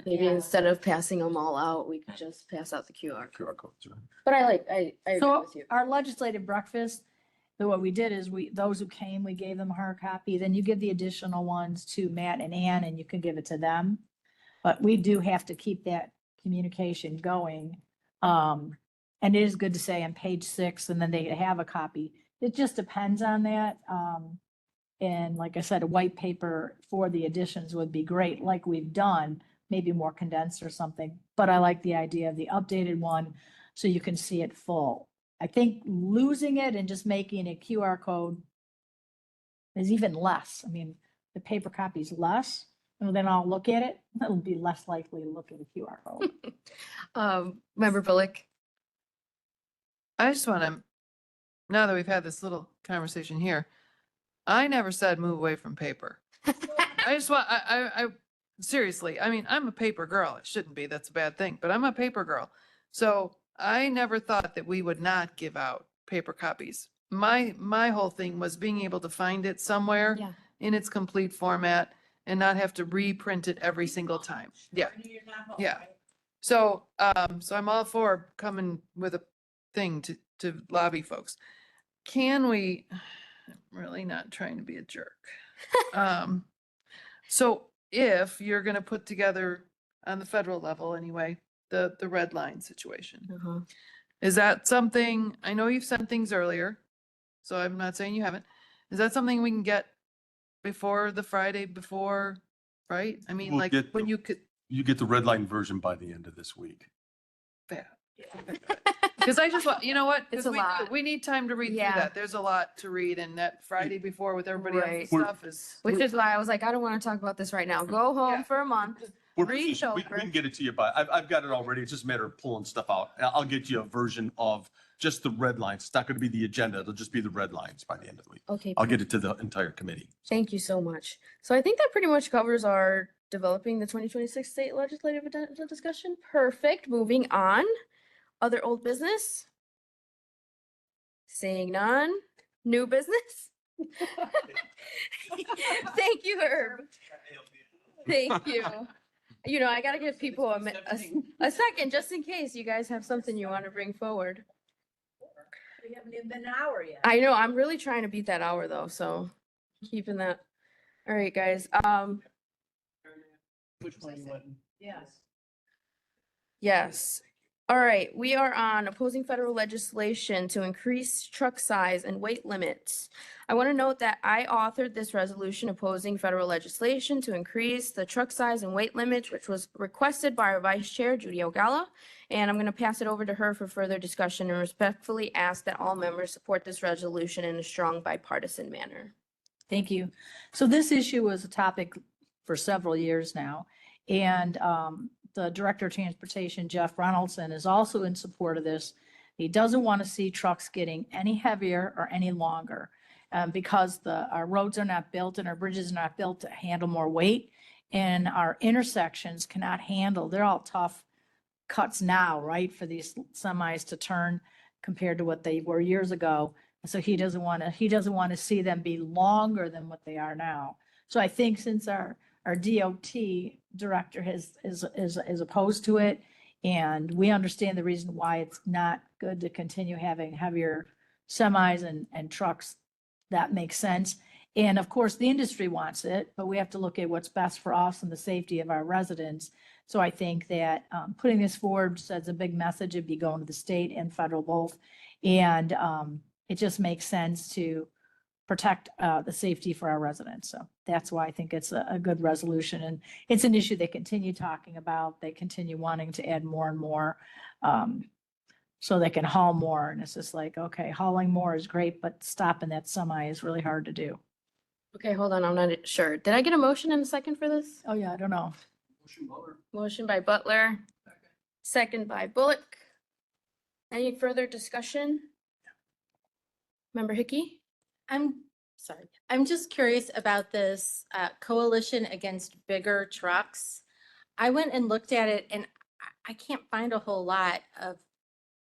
[SPEAKER 1] Maybe
[SPEAKER 12] Yeah.
[SPEAKER 1] instead of passing them all out, we could just pass out the QR.
[SPEAKER 10] QR codes, right?
[SPEAKER 1] But I agree
[SPEAKER 8] so
[SPEAKER 1] with you.
[SPEAKER 8] our legislative breakfast, what we did is those who came, we gave them a hard copy. Then you give the additional ones to Matt and Ann, and you can give it to them. But we do have to keep that communication going. And it is good to say on page 6, and then they have a copy. It just depends on that. And like I said, a white paper for the additions would be great, like we've done, maybe more condensed or something. But I like the idea of the updated one, so you can see it full. I think losing it and just making a QR code is even less. I mean, the paper copy is less, and then I'll look at it. It'll be less likely to look at a QR code.
[SPEAKER 1] Member Bullock.
[SPEAKER 6] I just want to, now that we've had this little conversation here, I never said move away from paper. I just want, I seriously, I mean, I'm a paper girl. It shouldn't be, that's a bad thing, but I'm a paper girl. So I never thought that we would not give out paper copies. My whole thing was being able to find it somewhere
[SPEAKER 1] Yeah.
[SPEAKER 6] in its complete format and not have to reprint it every single time. Yeah. Yeah. So, so I'm all for coming with a thing to lobby folks. Can we, I'm really not trying to be a jerk. So if you're gonna put together on the federal level anyway, the red line situation,
[SPEAKER 1] Uh-huh.
[SPEAKER 6] is that something, I know you've sent things earlier, so I'm not saying you haven't. Is that something we can get before the Friday before, right? I mean,
[SPEAKER 10] We'll
[SPEAKER 6] like
[SPEAKER 10] get
[SPEAKER 6] when
[SPEAKER 10] the-
[SPEAKER 6] you could,
[SPEAKER 10] You get the red line version by the end of this week.
[SPEAKER 6] because I just want, you know what?
[SPEAKER 1] It's
[SPEAKER 6] 'Cause
[SPEAKER 1] a
[SPEAKER 6] we
[SPEAKER 1] lot.
[SPEAKER 6] We need time to read through
[SPEAKER 1] Yeah.
[SPEAKER 6] that. There's a lot to read, and that Friday before with everybody
[SPEAKER 1] Right.
[SPEAKER 6] else's
[SPEAKER 10] We're-
[SPEAKER 6] stuff is.
[SPEAKER 1] Which is why I was like, I don't want to talk about this right now. Go home
[SPEAKER 6] Yeah.
[SPEAKER 1] for a month.
[SPEAKER 10] We're
[SPEAKER 1] Read
[SPEAKER 10] positioned. We
[SPEAKER 1] over.
[SPEAKER 10] can get it to you by, I've got it already. It's just a matter of pulling stuff out. I'll get you a version of just the red lines. It's not going to be the agenda. It'll just be the red lines by the end of the week.
[SPEAKER 1] Okay.
[SPEAKER 10] I'll get it to the entire committee.
[SPEAKER 1] Thank you so much. So I think that pretty much covers our developing the 2026 state legislative agenda discussion. Perfect. Moving on. Other old business? Seeing none. New business? Thank you, Herb. Thank you. You know, I gotta give people a second, just in case you guys have something you want to bring forward.
[SPEAKER 11] We haven't even been an hour yet.
[SPEAKER 1] I know, I'm really trying to beat that hour though, so keeping that. All right, guys.
[SPEAKER 11] Yes.
[SPEAKER 1] Yes. All right, we are on opposing federal legislation to increase truck size and weight limits. I want to note that I authored this resolution opposing federal legislation to increase the truck size and weight limit, which was requested by our Vice Chair, Judy Ogalla. And I'm going to pass it over to her for further discussion and respectfully ask that all members support this resolution in a strong bipartisan manner.
[SPEAKER 8] Thank you. So this issue was a topic for several years now. And the Director of Transportation, Jeff Ronaldson, is also in support of this. He doesn't want to see trucks getting any heavier or any longer because our roads are not built and our bridges are not built to handle more weight. And our intersections cannot handle, they're all tough cuts now, right, for these semis to turn compared to what they were years ago. So he doesn't want to see them be longer than what they are now. So I think since our DOT director is opposed to it, and we understand the reason why it's not good to continue having heavier semis and trucks, that makes sense. And of course, the industry wants it, but we have to look at what's best for us and the safety of our residents. So I think that putting this forward sends a big message. It'd be going to the state and federal both. And it just makes sense to protect the safety for our residents. So that's why I think it's a good resolution. And it's an issue they continue talking about. They continue wanting to add more and more so they can haul more. And it's just like, okay, hauling more is great, but stopping that semi is really hard to do.
[SPEAKER 1] Okay, hold on, I'm not sure. Did I get a motion and a second for this?
[SPEAKER 8] Oh, yeah, I don't know.
[SPEAKER 1] Motion by Butler, second by Bullock. Any further discussion? Member Hickey?
[SPEAKER 12] I'm sorry. I'm just curious about this coalition against bigger trucks. I went and looked at it and I can't find a whole lot of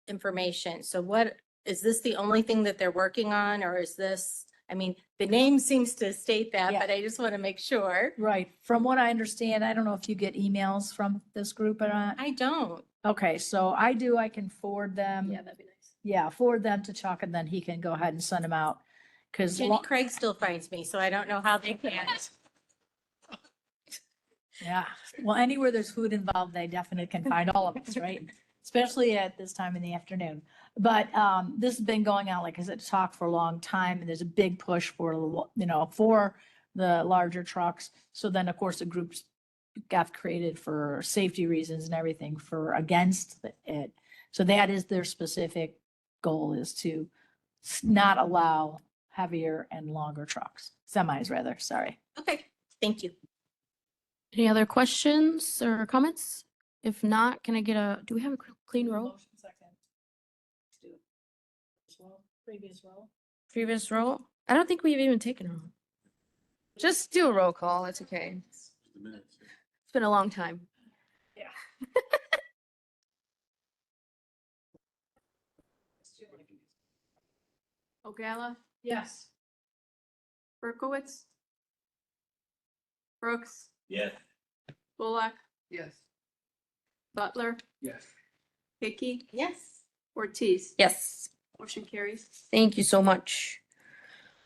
[SPEAKER 12] information. So what, is this the only thing that they're working on, or is this, I mean, the name seems to state that,
[SPEAKER 8] Yeah.
[SPEAKER 12] but I just want to make sure.
[SPEAKER 8] Right. From what I understand, I don't know if you get emails from this group or not.
[SPEAKER 12] I don't.
[SPEAKER 8] Okay, so I do, I can forward them.
[SPEAKER 11] Yeah, that'd be nice.
[SPEAKER 8] Yeah, forward them to Chuck and then he can go ahead and send them out. Cause
[SPEAKER 12] Jenny Craig still finds me, so I don't know how they can't.
[SPEAKER 8] yeah, well, anywhere there's food involved, they definitely can find all of us, right? Especially at this time in the afternoon. But this has been going on, like I said, talk for a long time, and there's a big push for, for the larger trucks. So then, of course, the groups got created for safety reasons and everything for against it. So that is their specific goal, is to not allow heavier and longer trucks, semis rather, sorry.
[SPEAKER 12] Okay, thank you.
[SPEAKER 1] Any other questions or comments? If not, can I get do we have a clean roll?
[SPEAKER 11] Motion second. Let's do it. This roll, previous roll.
[SPEAKER 1] Previous roll? I don't think we've even taken a roll. Just do a roll call, it's okay. It's been a long time.
[SPEAKER 11] Yeah.
[SPEAKER 3] Ogala,
[SPEAKER 11] Yes.
[SPEAKER 3] Berkowitz, Brooks,
[SPEAKER 10] Yes.
[SPEAKER 3] Bullock,
[SPEAKER 6] Yes.
[SPEAKER 3] Butler,
[SPEAKER 10] Yes.
[SPEAKER 3] Hickey,
[SPEAKER 12] Yes.
[SPEAKER 3] Ortiz.
[SPEAKER 1] Yes.
[SPEAKER 3] Motion carries.
[SPEAKER 1] Thank you so much.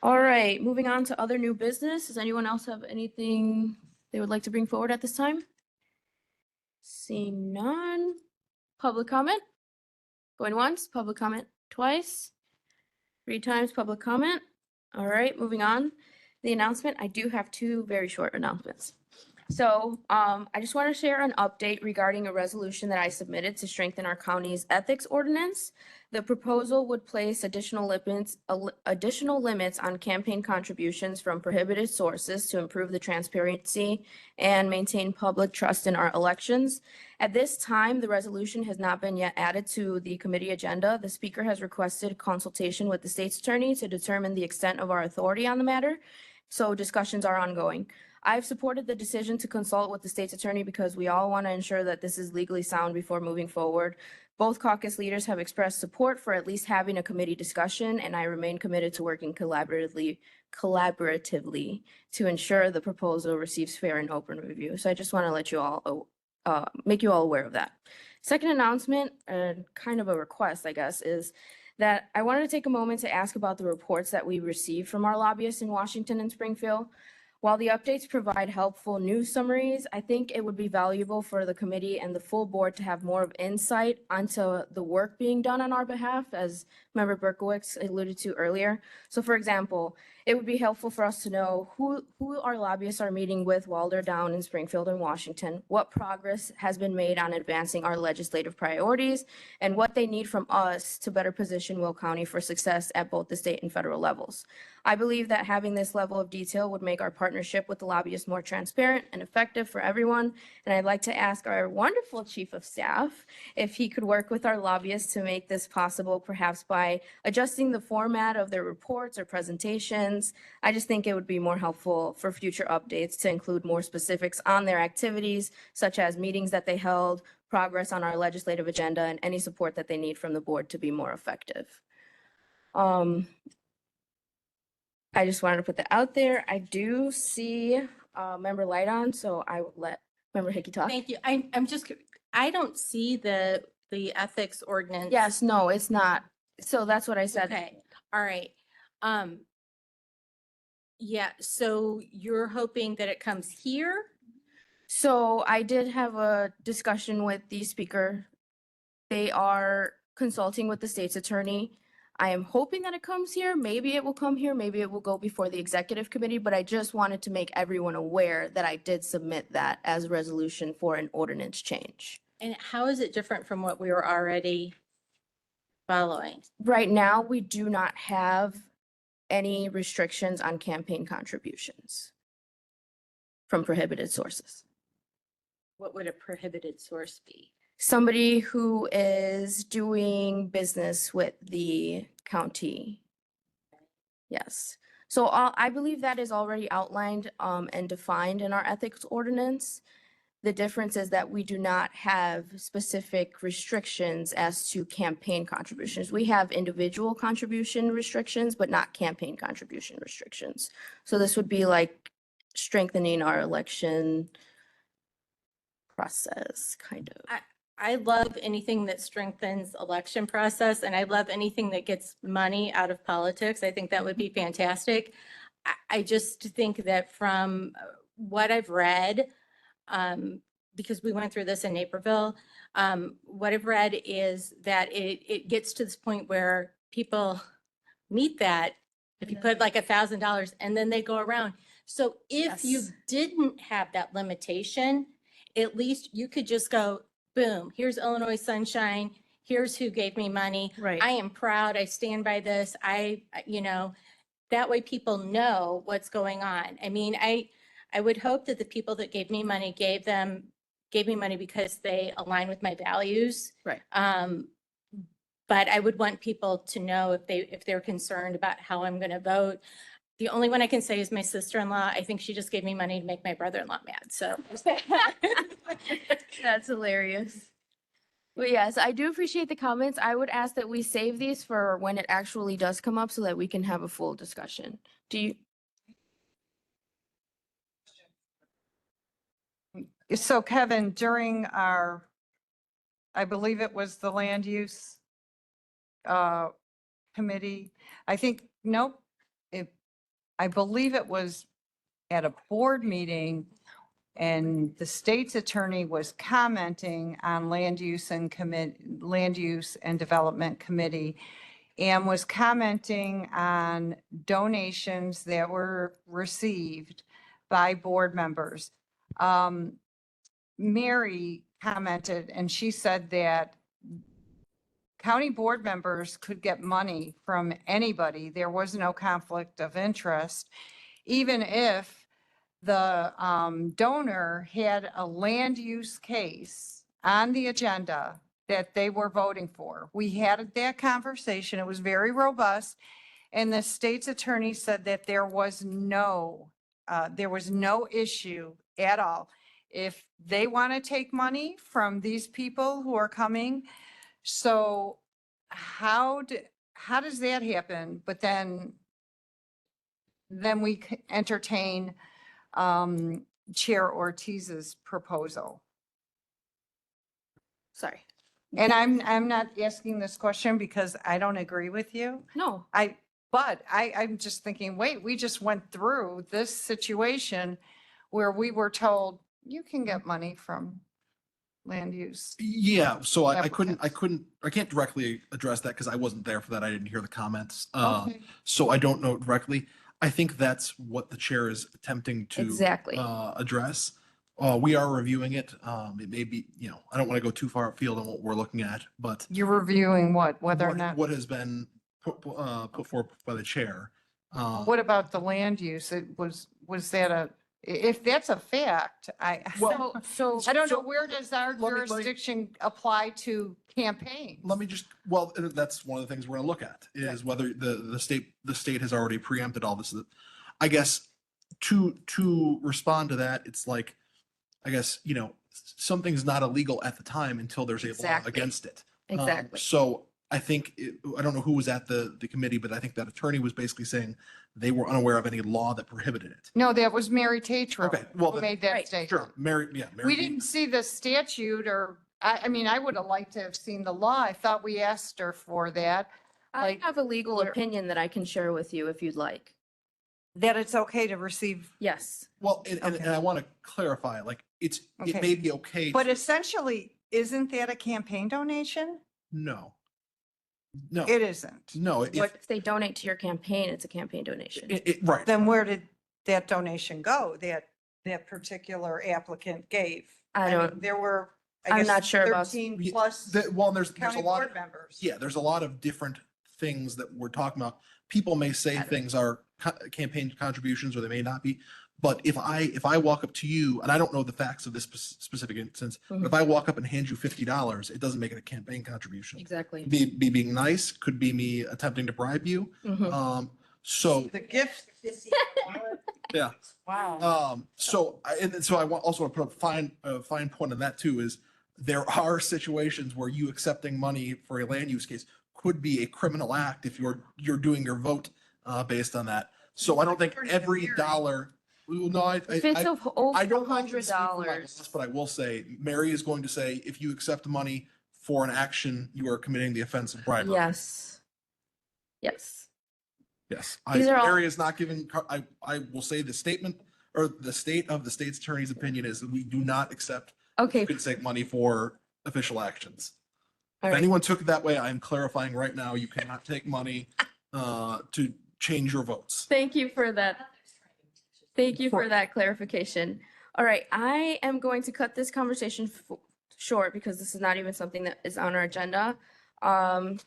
[SPEAKER 1] All right, moving on to other new business. Does anyone else have anything they would like to bring forward at this time? Seeing none. Public comment? Going once, public comment twice. 3 times public comment. All right, moving on. The announcement, I do have 2 very short announcements. So I just want to share an update regarding a resolution that I submitted to strengthen our county's ethics ordinance. The proposal would place additional limits on campaign contributions from prohibited sources to improve the transparency and maintain public trust in our elections. At this time, the resolution has not been yet added to the committee agenda. The speaker has requested consultation with the state's attorney to determine the extent of our authority on the matter. So discussions are ongoing. I've supported the decision to consult with the state's attorney because we all want to ensure that this is legally sound before moving forward. Both caucus leaders have expressed support for at least having a committee discussion, and I remain committed to working collaboratively to ensure the proposal receives fair and open review. So I just want to let you all, make you all aware of that. Second announcement, and kind of a request, I guess, is that I wanted to take a moment to ask about the reports that we received from our lobbyists in Washington and Springfield. While the updates provide helpful news summaries, I think it would be valuable for the committee and the full board to have more of insight onto the work being done on our behalf, as Member Berkowitz alluded to earlier. So for example, it would be helpful for us to know who our lobbyists are meeting with while they're down in Springfield and Washington, what progress has been made on advancing our legislative priorities, and what they need from us to better position Will County for success at both the state and federal levels. I believe that having this level of detail would make our partnership with the lobbyists more transparent and effective for everyone. And I'd like to ask our wonderful chief of staff if he could work with our lobbyists to make this possible, perhaps by adjusting the format of their reports or presentations. I just think it would be more helpful for future updates to include more specifics on their activities, such as meetings that they held, progress on our legislative agenda, and any support that they need from the board to be more effective. I just wanted to put that out there. I do see Member Light on, so I will let Member Hickey talk.
[SPEAKER 12] Thank you. I'm just, I don't see the ethics ordinance.
[SPEAKER 1] Yes, no, it's not. So that's what I said.
[SPEAKER 12] Okay. All right. Yeah, so you're hoping that it comes here?
[SPEAKER 1] So I did have a discussion with the speaker. They are consulting with the state's attorney. I am hoping that it comes here. Maybe it will come here, maybe it will go before the executive committee, but I just wanted to make everyone aware that I did submit that as a resolution for an ordinance change.
[SPEAKER 12] And how is it different from what we were already following?
[SPEAKER 1] Right now, we do not have any restrictions on campaign contributions from prohibited sources.
[SPEAKER 12] What would a prohibited source be?
[SPEAKER 1] Somebody who is doing business with the county. Yes. So I believe that is already outlined and defined in our ethics ordinance. The difference is that we do not have specific restrictions as to campaign contributions. We have individual contribution restrictions, but not campaign contribution restrictions. So this would be like strengthening our election process, kind of.
[SPEAKER 12] I love anything that strengthens election process, and I love anything that gets money out of politics. I think that would be fantastic. I just think that from what I've read, because we went through this in Naperville, what I've read is that it gets to this point where people meet that, if you put like $1,000 and then they go around. So if you
[SPEAKER 1] Yes.
[SPEAKER 12] didn't have that limitation, at least you could just go, boom, here's Illinois Sunshine, here's who gave me money.
[SPEAKER 1] Right.
[SPEAKER 12] I am proud, I stand by this, that way people know what's going on. I mean, I would hope that the people that gave me money gave me money because they align with my values.
[SPEAKER 1] Right.
[SPEAKER 12] But I would want people to know if they're concerned about how I'm going to vote. The only one I can say is my sister-in-law. I think she just gave me money to make my brother-in-law mad, so.
[SPEAKER 1] That's hilarious. But yes, I do appreciate the comments. I would ask that we save these for when it actually does come up so that we can have a full discussion. Do you?
[SPEAKER 5] So Kevin, during our, I believe it was the land use committee, I think, nope, I believe it was at a board meeting and the state's attorney was commenting on land use and development committee and was commenting on donations that were received by board members. Mary commented and she said that county board members could get money from anybody. There was no conflict of interest, even if the donor had a land use case on the agenda that they were voting for. We had that conversation. It was very robust. And the state's attorney said that there was no issue at all. If they want to take money from these people who are coming, so how does that happen? But then we entertain Chair Ortiz's proposal.
[SPEAKER 1] Sorry.
[SPEAKER 5] And I'm not asking this question because I don't agree with you.
[SPEAKER 1] No.
[SPEAKER 5] But I'm just thinking, wait, we just went through this situation where we were told you can get money from land use.
[SPEAKER 13] Yeah, so I
[SPEAKER 5] Applicants.
[SPEAKER 13] I can't directly address that because I wasn't there for that. I didn't hear the comments.
[SPEAKER 5] Okay.
[SPEAKER 13] So I don't know directly. I think that's what the chair is attempting to
[SPEAKER 1] Exactly.
[SPEAKER 13] address. We are reviewing it. It may be, I don't want to go too far afield on what we're looking at, but
[SPEAKER 5] You're reviewing whether or not,
[SPEAKER 13] what has been put forth by the chair.
[SPEAKER 5] what about the land use? Was that if that's a fact, I
[SPEAKER 1] So
[SPEAKER 5] don't know,
[SPEAKER 13] so
[SPEAKER 5] where does our
[SPEAKER 13] let me-
[SPEAKER 5] jurisdiction apply to campaigns?
[SPEAKER 13] Let me just, that's one of the things we're gonna look at is whether the state has already preempted all this. I guess to respond to that, it's like, I guess, something's not illegal at the time until there's a law
[SPEAKER 1] Exactly.
[SPEAKER 13] against it.
[SPEAKER 1] exactly.
[SPEAKER 13] So I think, I don't know who was at the committee, but I think that attorney was basically saying they were unaware of any law that prohibited it.
[SPEAKER 5] No, that was Mary Tatro.
[SPEAKER 13] Okay, well,
[SPEAKER 5] Who
[SPEAKER 13] then-
[SPEAKER 5] made that
[SPEAKER 1] Right.
[SPEAKER 5] statement.
[SPEAKER 13] Sure, Mary.
[SPEAKER 5] We didn't see the statute or, I mean, I would have liked to have seen the law. I thought we asked her for that.
[SPEAKER 1] I
[SPEAKER 5] Like,
[SPEAKER 1] have a legal
[SPEAKER 5] where-
[SPEAKER 1] opinion that I can share with you if you'd like.
[SPEAKER 5] that it's okay to receive,
[SPEAKER 1] Yes.
[SPEAKER 13] Well, and
[SPEAKER 5] Okay.
[SPEAKER 13] I want to clarify, like, it
[SPEAKER 5] Okay.
[SPEAKER 13] may be okay.
[SPEAKER 5] but
[SPEAKER 13] to-
[SPEAKER 5] essentially, isn't that a campaign donation?
[SPEAKER 13] No. No,
[SPEAKER 5] It isn't.
[SPEAKER 13] no,
[SPEAKER 1] What if they donate to your campaign? It's a campaign donation.
[SPEAKER 13] right.
[SPEAKER 5] Then where did that donation go that particular applicant gave?
[SPEAKER 1] I
[SPEAKER 5] mean,
[SPEAKER 1] don't-
[SPEAKER 5] There were, I
[SPEAKER 1] I'm
[SPEAKER 5] guess,
[SPEAKER 1] not sure about-
[SPEAKER 5] 13
[SPEAKER 13] Yeah,
[SPEAKER 5] plus
[SPEAKER 13] Well, there's a
[SPEAKER 5] county
[SPEAKER 13] lot
[SPEAKER 5] board
[SPEAKER 13] of,
[SPEAKER 5] members.
[SPEAKER 13] yeah, there's a lot of different things that we're talking about. People may say things are campaign contributions or they may not be. But if I walk up to you, and I don't know the facts of this specific instance, but if I walk up and hand you $50, it doesn't make it a campaign contribution.
[SPEAKER 1] Exactly.
[SPEAKER 13] Be being nice, could be me attempting to bribe you.
[SPEAKER 1] Mhm.
[SPEAKER 13] So,
[SPEAKER 5] The gift,
[SPEAKER 13] yeah.
[SPEAKER 5] wow.
[SPEAKER 13] So I also want to put a fine point on that too, is there are situations where you accepting money for a land use case could be a criminal act if you're doing your vote based on that. So I don't think every dollar, well, no,
[SPEAKER 1] If it's over
[SPEAKER 13] I don't want to speak for my
[SPEAKER 1] $100.
[SPEAKER 13] boss, but I will say, Mary is going to say, if you accept money for an action, you are committing the offense of bribery.
[SPEAKER 1] Yes. Yes.
[SPEAKER 13] Yes.
[SPEAKER 1] These are all-
[SPEAKER 13] Mary is not giving, I will say the statement, or the state of the state's attorney's opinion is that we do not accept
[SPEAKER 1] Okay.
[SPEAKER 13] could take money for official actions.
[SPEAKER 1] All
[SPEAKER 13] If
[SPEAKER 1] right.
[SPEAKER 13] anyone took it that way, I am clarifying right now, you cannot take money to change your votes.
[SPEAKER 1] Thank you for that. Thank you for that clarification. All right, I am going to cut this conversation short because this is not even something that is on our agenda.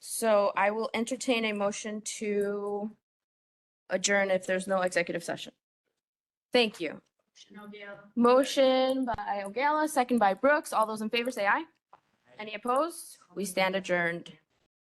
[SPEAKER 1] So I will entertain a motion to adjourn if there's no executive session. Thank you. Motion by Ogala, second by Brooks. All those in favor say aye. Any opposed? We stand adjourned.